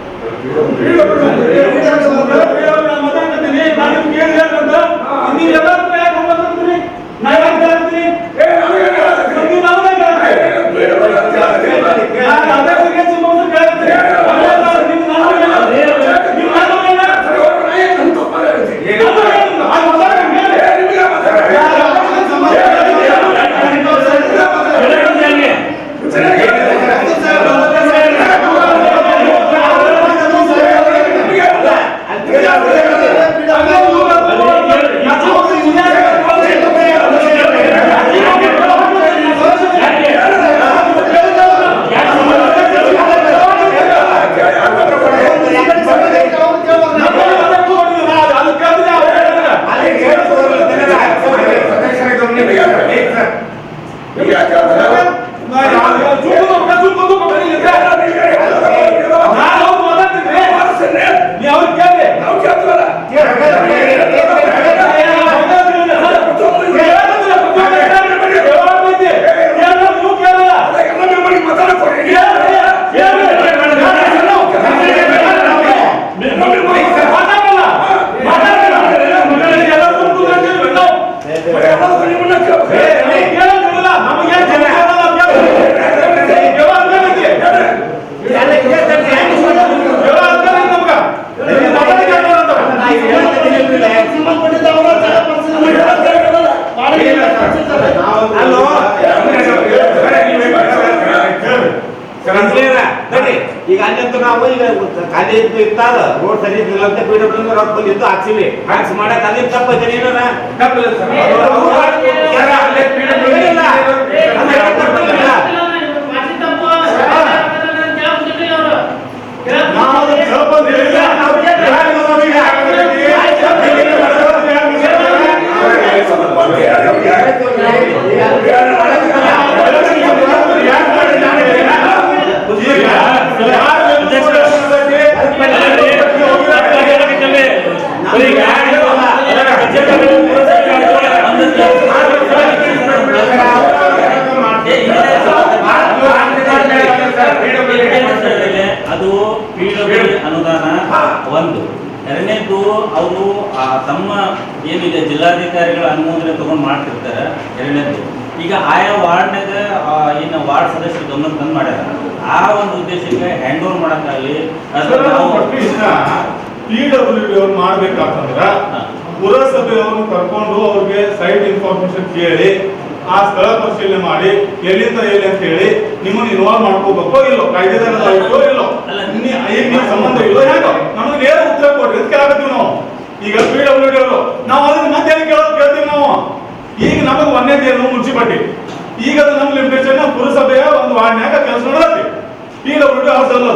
ಈಗ ಅಲ್ಲಂತೂ ನಾವು ಈಗ ಖಾಲಿ ಇರ್ತಾರ ರೋಡ್ ಸರಿ ಇದ್ದಿಲ್ಲ ಅಂತ ಪೀಡಬ್ಲ್ಯೂ ರೊಕ್ಕ ಬಂದಿದ್ದು ಹಾಕ್ಸಿವಿ ಹಾಕ್ಸಿ ಮಾಡಕ್ ಅದೇ ತಪ್ಪೈತೆ ಏನಾರ ಅದು ಪಿಡಬ್ಲ್ಯೂ ಅನುದಾನ ಒಂದು. ಎರಡನೇದು ಅವರು ತಮ್ಮ ಏನಿದೆ ಜಿಲ್ಲಾಧಿಕಾರಿಗಳ ಅನುಮೋದನೆ ತಗೊಂಡು ಮಾಡ್ತಿರ್ತಾರೆ. ಎರಡನೇದು ಈಗ ಆಯಾ ವಾರ್ಡ್ನಾಗ ಏನು ವಾರ್ಡ್ ಸದಸ್ಯರು ಗಮನ ತಂದು ಮಾಡ್ಯಾರ ಆ ಒಂದು ಉದ್ದೇಶಕ್ಕೆ ಹ್ಯಾಂಡ್ ಓವರ್ ಮಾಡೋಕ್ಕಾಗಲಿ PWD ಅವ್ರು ಮಾಡ್ಬೇಕಾತಂದ್ರ ಪುರಸಭೆಯವ್ರನ್ನ ಕರ್ಕೊಂಡು ಅವ್ರಿಗೆ ಸೈಟ್ ಇನ್ಫಾರ್ಮೇಶನ್ ಕೇಳಿ ಆ ಸ್ಥಳ ಪರಿಶೀಲನೆ ಮಾಡಿ ಎಲ್ಲಿಂದ ಎಲ್ಲಿ ಅಂತ ಹೇಳಿ ನಿಮ್ಮನ್ನ ಇನ್ವಾಲ್ವ್ ಮಾಡ್ಕೋಬೇಕೋ ಇಲ್ಲೋ ಕಾಯ್ದೆದಾರ ಇಲ್ಲೋ ಇಲ್ಲೋ ಈಗ ನೀವು ಸಂಬಂಧ ಇಲ್ಲೋ ಹೇಗೋ ನಮ್ಗೆ ನೇರ ಉತ್ತರ ಕೊಡ್ರಿ ಅಂತ ಕೇಳಕತ್ತೀವಿ ನಾವು. ಈಗ PWD ಅವರು ನಾವು ಅದನ್ನ ಮತ್ತೆ ಕೇಳ್ತೀವಿ ನಾವು. ಈಗ ನಮಗೆ ಒಂದೇದೇನು ಮುನ್ಸಿಪಾಲಿಟಿ ಈಗ ಅದು ನಮ್ಮ ಲಿಮಿಟೇಷನ್ ಪುರಸಭೆಯ ಒಂದು ವಾರ್ಡ್ನ್ಯಾಗ ಕೆಲಸ ನಡೆದೈತಿ. PWD ಅವ್ರದ್ದಲ್ಲ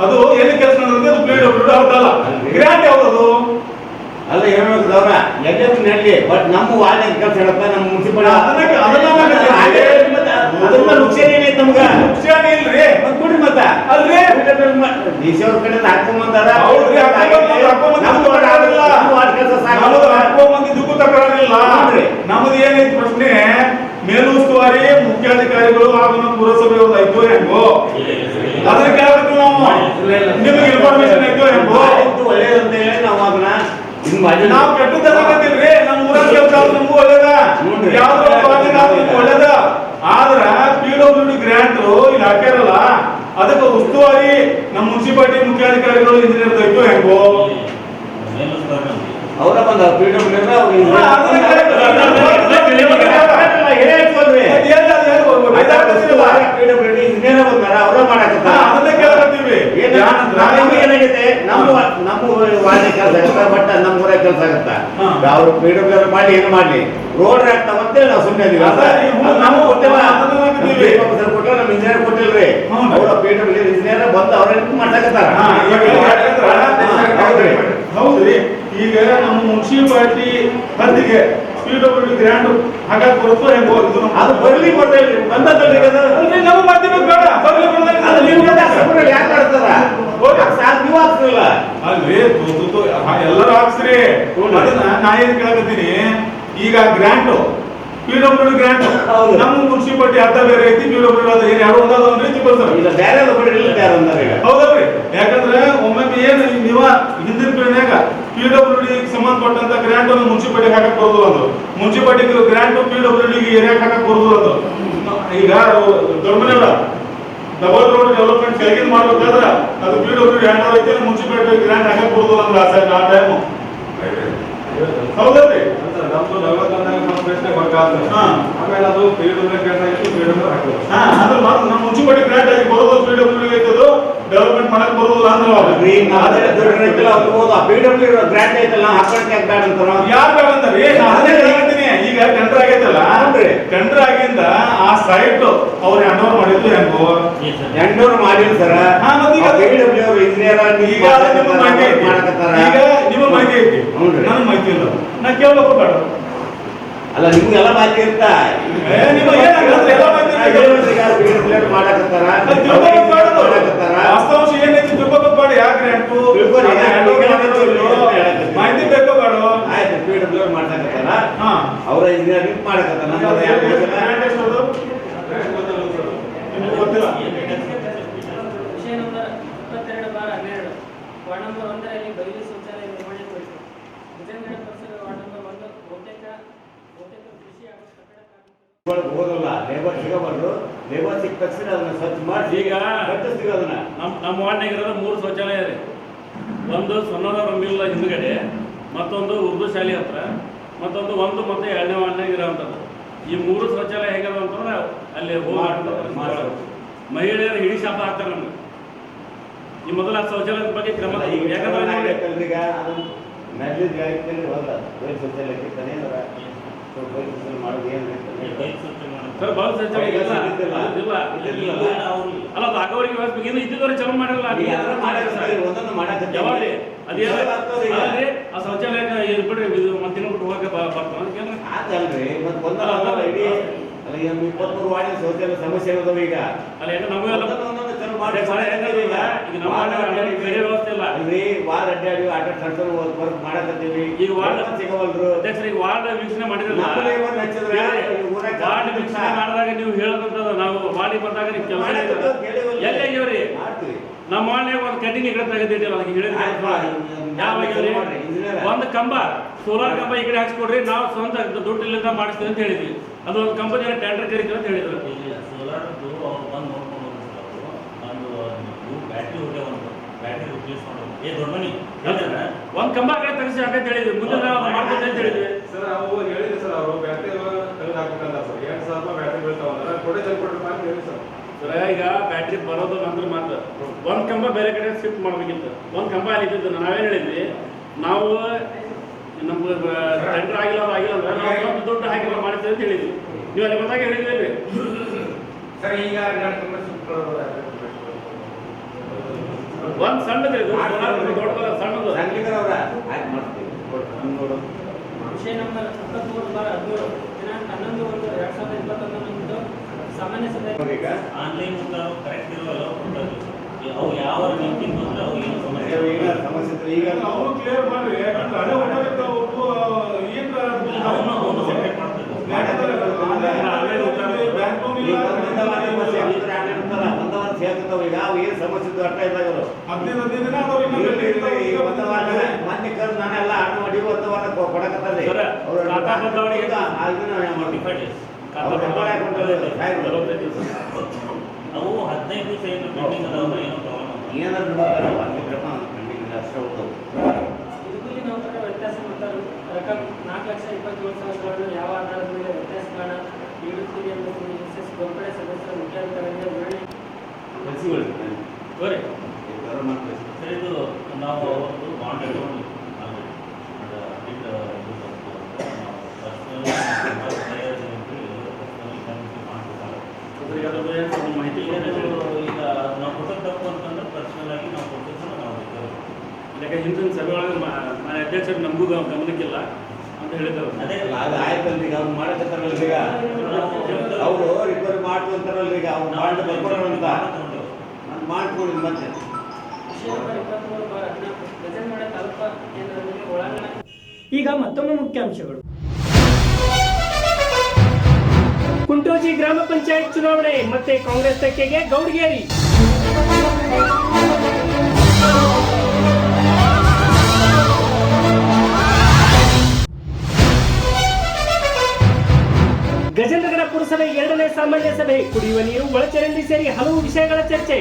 ಅದು ಎಲ್ಲಿ ಕೆಲಸ ನಡೆದೈತಿ ಅದು PWD ಅವ್ರದ್ದಲ್ಲ. ಗ್ರಾಂಟ್ ಯಾವ್ದದು ಅಲ್ಲ ಹೇಳ್ಬೇಕವ್ರ ಎಲ್ಲರೂ ನಡಲಿ ಬಟ್ ನಮ್ಮ ವಾರ್ಡ್ ಕೆಲಸ ಹೇಳತ್ತ ನಮ್ಮ ಮುನ್ಸಿಪಾಲಿಟಿ ಅದನ್ನ ನುಕ್ಸಾನ ಏನೈತೆ ನಮ್ಗ ನುಕ್ಸಾನ ಇಲ್ರಿ ಕೊಡ್ರಿ ಮತ್ತ ಅಲ್ರಿ ಡಿ ಸಿ ಅವ್ರ ಕಡೆ ಹಾಕೊಂಬಂದಾರ ಹಾಕೊಂಬಂದಿದ್ದಕ್ಕೂ ತಕರಾರಿಲ್ಲ. ನಮ್ದು ಏನೈತಿ ಪ್ರಶ್ನೆ ಮೇಲುಸ್ತುವಾರಿ ಮುಖ್ಯಾಧಿಕಾರಿಗಳು ಹಾಗೂ ನಮ್ಮ ಪುರಸಭೆಯವ್ರದ್ದು ಐತೋ ಹೆಂಗೋ ಅದನ್ನ ಕೇಳಬೇಕು ನಾವು. ನಿಮಗೆ ಇನ್ಫಾರ್ಮೇಶನ್ ಐತೋ ಹೆಂಗೋ ಒಳ್ಳೇದಂತ ಹೇಳಿ ನಾವು ಅದನ್ನ ನಾವು ಕೆಟ್ಟದಾಗತ್ತಿಲ್ರಿ. ನಮ್ಮ ಊರಾಗ ಕೆಲಸ ನಮಗೂ ಒಳ್ಳೇದ ಯಾವ್ದು ಒಳ್ಳೇದ. ಆದ್ರ PWD ಗ್ರಾಂಟ್ ಇಲ್ಲಿ ಹಾಕ್ಯಾರಲ್ಲ ಅದಕ್ಕೆ ಉಸ್ತುವಾರಿ ನಮ್ಮ ಮುನ್ಸಿಪಾಲಿಟಿ ಮುಖ್ಯಾಧಿಕಾರಿಗಳು ಇಂಜಿನಿಯರ್ ಐತೋ ಹೆಂಗೋ ಅವರ ಬಂದ PWD ಇಂಜಿನಿಯರ್ ಬಂದಾರ ಅವರ ಮಾಡಕತ್ತಾರ. ಅದನ್ನ ಕೇಳಕತ್ತೀವಿ. ಏನಾಗೈತೆ ನಮ್ಮ ವಾರ್ಡ್ ಕೆಲಸ ಆಗತ್ತ ಬಟ್ ನಮ್ಮ ಊರಾಗ ಕೆಲಸ ಆಗತ್ತ ಅವ್ರು PWD ಮಾಡಿ ಏನು ಮಾಡ್ಲಿ ರೋಡ್ ಆಗ್ತಾವಂತೇಳಿ ನಾವು ಸುಮ್ಮನೆ ಇದೀವಿ. ನಾವು ಕೊಟ್ಟಿಲ್ಲ ಕೊಟ್ಟಿಲ್ಲ ನಮ್ಮ ಇಂಜಿನಿಯರ್ ಕೊಟ್ಟಿಲ್ರಿ. ಅವ್ರ PWD ಇಂಜಿನಿಯರ್ ಬಂದು ಅವ್ರ ಮಾಡ್ಸಕತ್ತಾರ. ಹೌದ್ರಿ. ಈಗ ನಮ್ಮ ಮುನ್ಸಿಪಾಲಿಟಿ ಹದ್ದಿಗೆ PWD ಗ್ರಾಂಟ್ ಹಾಕಕ್ ಬರುತ್ತೋ ಹೆಂಗೋ ಅದು ಬರ್ಲಿ ಬರ್ತೇವೆ ಬಂದಲ್ರಿ ನಮ್ಮ ಮಾಧ್ಯಮ ಬೇಡ ಬರ್ಲಿ ಯಾಕೆ ಮಾಡ್ತಾರ ನೀವು ಹಾಕ್ತಿಲ್ಲ ಅಲ್ರಿ ಎಲ್ಲರೂ ಹಾಕ್ಸ್ರಿ. ಅದನ್ನ ನಾ ಏನ್ ಕೇಳಕತ್ತೀನಿ ಈಗ ಗ್ರಾಂಟ್ PWD ಗ್ರಾಂಟ್ ನಮ್ಮ ಮುನ್ಸಿಪಾಲಿಟಿ ಅರ್ಧ ಬೇರೆ ಐತಿ PWD ಅದ ಏನ್ ಎರಡು ಒಂದಾದ ರೀತಿ ಬರ್ತಾರೆ ಇಲ್ಲ ಬೇರೆ ಹೌದಲ್ರಿ. ಯಾಕಂದ್ರೆ ಒಮ್ಮೆ ಏನ್ ನೀವ ಹಿಂದಿನ ಪೀಳಿನ್ಯಾಗ PWD ಸಂಬಂಧಪಟ್ಟಂತ ಗ್ರಾಂಟ್ ಅನ್ನು ಮುನ್ಸಿಪಾಲಿಟಿ ಹಾಕಕ್ ಬರೋದಿಲ್ಲ ಅಂದ್ರು. ಮುನ್ಸಿಪಾಲಿಟಿ ಗ್ರಾಂಟ್ PWD ಏರಿಯಾಕ್ ಹಾಕಕ್ ಬರೋದಿಲ್ಲ ಅಂದ್ರು. ಈಗ ದೊಡ್ಡಮನೆಯವರ ಡಬಲ್ ರೋಡ್ ಡೆವಲಪ್ಮೆಂಟ್ ಕೆಳಗಿನ ಮಾಡ್ಬೇಕಾದ್ರ ಅದು PWD ಹ್ಯಾಂಡ್ ಓವರ್ ಐತಿ ಮುನ್ಸಿಪಾಲಿಟಿ ಗ್ರಾಂಟ್ ಹಾಕಕ್ ಬರೋದಿಲ್ಲ ಅಂದ್ರೆ ಆ ಟೈಮು ಹೌದಲ್ರಿ. ನಮ್ದು 41 ಪ್ರಶ್ನೆ ಬರ್ಕಾಗ್ತದೆ. ಆಮೇಲೆ ಅದು PWD ಗ್ರಾಂಟ್ ಆಯ್ತು PWD ಹಾಕಿದ್ರು. ಅದ್ರ ಮಾತ್ರ ನಮ್ಮ ಮುನ್ಸಿಪಾಲಿಟಿ ಗ್ರಾಂಟ್ ಆಗಿ ಬರೋದು PWD ಐತದು ಡೆವಲಪ್ಮೆಂಟ್ ಮಾಡಕ್ ಬರೋದಿಲ್ಲ ಅಂದ್ರೆ PWD ಗ್ರಾಂಟ್ ಐತಲ್ಲ ಹಾಕೊಂಡ್ಕೆ ಬ್ಯಾಡ ಅಂತ ಯಾರು ಬೇಡ ಅಂತಾರಿ. ಹೇಳ್ತೀನಿ ಈಗ ಟೆಂಡರ್ ಆಗೈತಲ್ಲ ಟೆಂಡರ್ ಆಗಿಂದ ಆ ಸೈಟ್ ಅವ್ರು ಹ್ಯಾಂಡ್ ಓವರ್ ಮಾಡಿದ್ದು ಹೆಂಗೋ ಹ್ಯಾಂಡ್ ಓವರ್ ಮಾಡಿಲ್ಲ ಸರ್. PWD ಅವರು ಇಂಜಿನಿಯರ್ ಈಗ ನಿಮ್ಮ ಮಾಹಿತಿ ಐತಿ. ಈಗ ನಿಮ್ಮ ಮಾಹಿತಿ ಐತಿ ನನ್ನ ಮಾಹಿತಿ ಇಲ್ಲ. ನಾ ಕೇಳಬೇಕು ಬೇಡ ಅಲ್ಲ ನಿಮ್ಗೆಲ್ಲ ಮಾಹಿತಿ ಇರ್ತಾ ನಿಮ್ಮ ಏನಾಗಲ್ಲ ಎಲ್ಲ ಮಾಹಿತಿ ಮಾಡಕತ್ತಾರ ವಾಸ್ತವಾಂಶ ಏನೈತಿ ತಿಳ್ಕೊಬೇಕು ಬೇಡ. ಯಾಕೆ ಅಂಟು ಮಾಹಿತಿ ಬೇಕೋ ಬೇಡ. ಆಯ್ತು PWD ಮಾಡ್ಸಕತ್ತಾರ ಅವರ ಇಂಜಿನಿಯರಿಂಗ್ ಮಾಡಕತ್ತಾರ. ಗೊತ್ತಿಲ್ಲ. ವಿಷಯ ನಂಬರ್ 22/12 ವಾರ್ಡ್ ನಂಬರ್ 1ರಲ್ಲಿ ಬಯಲು ಶೌಚಾಲಯ ನಿರ್ಮಾಣ ಕುರಿತು ವಿಜಯನಗರ ಪುರಸಭೆ ವಾರ್ಡ್ ನಂಬರ್ 1 ಬಹುತೇಕ ಲೇಬರ್ ಸಿಗಬಾರ್ದು. ಲೇಬರ್ ಸಿಕ್ಕ ತಕ್ಷಣ ಅದನ್ನ ಸ್ವಚ್ಛ ಮಾಡಿ ಈಗ ಕಟ್ಟಿಸ್ತೀವಿ ಅದನ್ನ. ನಮ್ಮ ವಾರ್ಡ್ನಾಗ ಇರೋದು 3 ಶೌಚಾಲಯ ಇದೆ. ಒಂದು ಸೊನ್ನೋರ ಮಿಲ್ ಹಿಂದ್ಗಡೆ, ಮತ್ತೊಂದು ಉರ್ದು ಶಾಲೆ ಹತ್ರ, ಮತ್ತೊಂದು 1 ಮತ್ತು 2ನೇ ವಾರ್ಡ್ನಾಗ ಇರೋವಂಥದ್ದು. ಈ 3 ಶೌಚಾಲಯ ಹೇಗದ ಅಂತಂದ್ರೆ ಅಲ್ಲಿ ಹೋಗಿ ಮಹಿಳೆಯರು ಹಿಡಿ ಶಾಪ ಹಾಕ್ತಾರೆ ನಮ್ಗೆ. ಈ ಮೊದಲ ಶೌಚಾಲಯದ ಬಗ್ಗೆ ಕ್ರಮ ಯಾಕಂದ್ರೆ ಈಗ ಅದು ಮೆಡ್ಲಿ ಜಾಗದಲ್ಲಿ ಹೋದ ಬಯಲು ಶೌಚಾಲಯಕ್ಕೆ ತನೇ ಬಯಲು ಶೌಚಾಲಯ ಮಾಡೋದು ಏನು ಸರ್ ಬಯಲು ಶೌಚಾಲಯ ಇಲ್ಲ ಅಲ್ಲ, ಅದು ಆಗವರಿಗೆ ವ್ಯವಸ್ಥೆ ಇದ್ದಿದ್ದವ್ರಿಗೆ ಚಲೋ ಮಾಡಿರಲ್ಲ. ಯಾವಾಗ ಅದೇ ಆ ಶೌಚಾಲಯ ಬಿಡ್ರಿ ಮತ್ತಿನ ಬಿಟ್ಟು ಹೋಗಕ್ಕೆ ಬರ್ತಾನೆ ಅದಲ್ರಿ. ಮತ್ತೆ ಒಂದಲ್ಲ ಇಡೀ 23 ವಾರ್ಡಿನ ಶೌಚಾಲಯ ಸಮಸ್ಯೆ ಇರೋದವ ಈಗ. ಅಲ್ಲ ಯಾಕಂದ್ರೆ ನಮಗೆಲ್ಲ ವ್ಯವಸ್ಥೆ ಇಲ್ಲ ಅಲ್ರಿ. ವಾರ್ಡ್ ಅಡ್ಡಾಡಿ ಆಟ ಸಣ್ಣ ವರ್ಕ್ ಮಾಡಕತ್ತೀವಿ. ಈಗ ವಾರ್ಡ್ ಸಿಗವಲ್ರು. ಅಧ್ಯಕ್ಷರು ಈಗ ವಾರ್ಡ್ ವೀಕ್ಷಣೆ ಮಾಡಿದ್ರಲ್ಲ, ವಾರ್ಡ್ ವೀಕ್ಷಣೆ ಮಾಡಿದಾಗ ನೀವು ಹೇಳದಂತದ ನಾವು ವಾರ್ಡಿಗೆ ಬಂದಾಗ ನೀವು ಕೆಲಸ ಎಲ್ಲಾಗ್ಯವ್ರಿ. ನಮ್ಮ ವಾರ್ಡ್ನಾಗ ಒಂದು ಕಡ್ಡಿನ ಈ ಕಡೆ ತೆಗೆದಿಟ್ಟಿಲ್ಲ. ಅದಕ್ಕೆ ಹೇಳಿದ ಯಾವಾಗ್ಯವ್ರಿ? ಒಂದು ಕಂಬ ಸೋಲಾರ್ ಕಂಬ ಈ ಕಡೆ ಹಾಕ್ಸ್ಕೊಡ್ರಿ, ನಾವು ಸ್ವಂತ ದುಡ್ಡು ಇಲ್ಲಿಂದ ಮಾಡಿಸ್ತೀವಿ ಅಂತ ಹೇಳಿದ್ವಿ. ಅದು ಒಂದು ಕಂಪನಿ ಟೆಂಡರ್ ಕರೀತೀವಿ ಅಂತ ಹೇಳಿದ್ರು. ಸೋಲಾರ್ ಅವ್ರು ಬಂದು ನೋಡ್ಕೊಂಡು ಒಂದು ಬ್ಯಾಟ್ರಿ ಬ್ಯಾಟ್ರಿ ರಿಪ್ಲೇಸ್ ಮಾಡೋದು ದೊಡ್ಡ ಮನಿ ಒಂದು ಕಂಬ ಆ ಕಡೆ ತೆಗೆಸಿ ಹಾಕಂತ ಹೇಳಿದ್ವಿ. ಮುಂದೆ ನಾವು ಮಾಡ್ತೀವಿ ಅಂತ ಹೇಳಿದ್ವಿ. ಸರ್ ನಾವು ಹೇಳಿದ್ವಿ ಸರ್, ಅವರು ಬ್ಯಾಟ್ರಿ ತೆಗೆದು ಹಾಕ್ಬೇಕಂತ ಸರ್. 2,000 ರೂಪಾಯಿ ಬ್ಯಾಟ್ರಿ ಬೀಳ್ತಾವ ಕೊಟ್ಟೆ ಅಂತ ಹೇಳಿ ಸರ್. ಈಗ ಬ್ಯಾಟ್ರಿ ಬರೋದು ನಂತರ ಮಾತ್ರ ಒಂದು ಕಂಬ ಬೇರೆ ಕಡೆ ಶಿಫ್ಟ್ ಮಾಡ್ಬೇಕಿತ್ತು. ಒಂದು ಕಂಬ ಅಲ್ಲಿ ಇದ್ದಿದ್ದು ನಾವೇನು ಹೇಳಿದ್ವಿ, ನಾವು ನಮ್ಗೆ ಟೆಂಡರ್ ಆಗಿಲ್ಲ ಅಂದ್ರೆ ನಾವು ಸ್ವಂತ ದುಡ್ಡು ಹಾಕಿಲ್ಲ ಮಾಡ್ತೀವಿ ಅಂತ ಹೇಳಿದ್ವಿ. ನೀವು ಅಲ್ಲಿ ಬಂದಾಗ ಹೇಳಿದ್ವಿ ಸರ್. ಈಗ ಒಂದು ಸಣ್ಣದು ದೊಡ್ಡದಲ್ಲ, ಸಣ್ಣದು ವಿಷಯ ನಂಬರ್ 23/17 ದಿನಾಂಕ 11/1/2021 ಸಾಮಾನ್ಯ ಸಭೆ ಆನ್ಲೈನ್ ಕರೆಕ್ಟ್ ಇರೋಲ್ಲ. ಅವು ಯಾವ ಮೀಟಿಂಗ್ ಬಂದ್ರೆ ಅವು ಏನು ಸಮಸ್ಯೆ ಈಗ ಅವರು ಕ್ಲಿಯರ್ ಮಾಡ್ರಿ. ಯಾಕಂದ್ರೆ ಹಳೆ ಹೋಟೆಲ್ ಒಬ್ಬ ಈಗ ಏನು ಸಮಸ್ಯೆ ಅರ್ಥ ಇದ್ದಾಗ ಮೊನ್ನೆ ಕರೆದು ನಾನೆಲ್ಲ ಹಣ್ಣು ಅಡಿ ಕೊಡಕತ್ತಲ್ಲಿ ಅವು 15 ದಿವಸ ಏನು ಪೆಂಡಿಂಗ್ ಅದಾವ, ಏನೋ ಪ್ರಾಬ್ಲಮ್ ಏನಾದ್ರು ಪೆಂಡಿಂಗ್ ಅಷ್ಟೇ ಹೋಗ್ತಾವೆ. ಇದಕ್ಕೂ ನಾವು ವ್ಯತ್ಯಾಸ ಮಾಡ್ತಾರೆ. ರಕಂ 4,27,000 ಯಾವ ಆಧಾರದ ಮೇಲೆ ವ್ಯತ್ಯಾಸಗಳನ್ನ ನೀಡುತ್ತೀರಿ ಎಂಬುದು ಎಸ್ ಗೋರ್ಪಡೆ ಸದಸ್ಯರ ಮುಖ್ಯಾಧಿಕಾರಿಯಿಂದ ವಿವರಣೆ ಸರ್. ಇದು ನಾವು ಅವತ್ತು ಬಾಂಡ್ ಇಟ್ಕೊಂಡು ಮಾಹಿತಿ ಈಗ ನಾವು ಕೊಟ್ಟದ್ದು ತಪ್ಪು ಅಂತಂದ್ರೆ ಪರ್ಸನಲ್ ಆಗಿ ನಾವು ಕೊಟ್ಟಿದ್ದು ನಾವು ಯಾಕೆ ಹಿಂದಿನ ಸಭೆಯೊಳಗೆ ಅಧ್ಯಕ್ಷರು ನಮಗೂ ಗಮನಕ್ಕಿಲ್ಲ ಅಂತ ಹೇಳಿದ್ರು. ಅದೇ ಅದು ಆಯ್ತಲ್ರಿ. ಈಗ ಅವ್ರು ಮಾಡಕತ್ತಾರಲ್ಲ, ಈಗ ಅವರು ರಿಪೇರಿ ಮಾಡ್ತು ಅಂತಾರಲ್ಲ, ಈಗ ಅವ್ರು ಬಾಂಡ್ ಬರ್ಕೊಡೋಣ ಅಂತ ನಾನು ಮಾಡ್ಕೊಡಿ. ಮತ್ತೆ ವಿಷಯ ನಂಬರ್ 23/14 ಗಜೇಂದ್ರಗಡ ತಾಲೂಕಾ ಕೇಂದ್ರದಲ್ಲಿ ಒಳಾಂಗಣ. ಈಗ ಮತ್ತೊಮ್ಮೆ ಮುಖ್ಯಾಂಶಗಳು. ಕುಂಟೋಜಿ ಗ್ರಾಮ ಪಂಚಾಯತ್ ಚುನಾವಣೆ ಮತ್ತೆ ಕಾಂಗ್ರೆಸ್ ತೆಕ್ಕೆಗೆ ಗೌಡಗೇರಿ. ಗಜೇಂದ್ರಗಡ ಪುರಸಭೆ 2ನೇ ಸಾಮಾನ್ಯ ಸಭೆ, ಕುಡಿಯುವ ನೀರು, ಒಳಚರಂಡಿ ಸೇರಿ ಹಲವು ವಿಷಯಗಳ ಚರ್ಚೆ.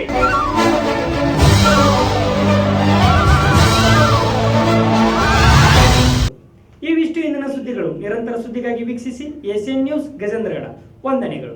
ಇವಿಷ್ಟು ಇಂದಿನ ಸುದ್ದಿಗಳು. ನಿರಂತರ ಸುದ್ದಿಗಾಗಿ ವೀಕ್ಷಿಸಿ ACN ನ್ಯೂಸ್ ಗಜೇಂದ್ರಗಡ. ವಂದನೆಗಳು.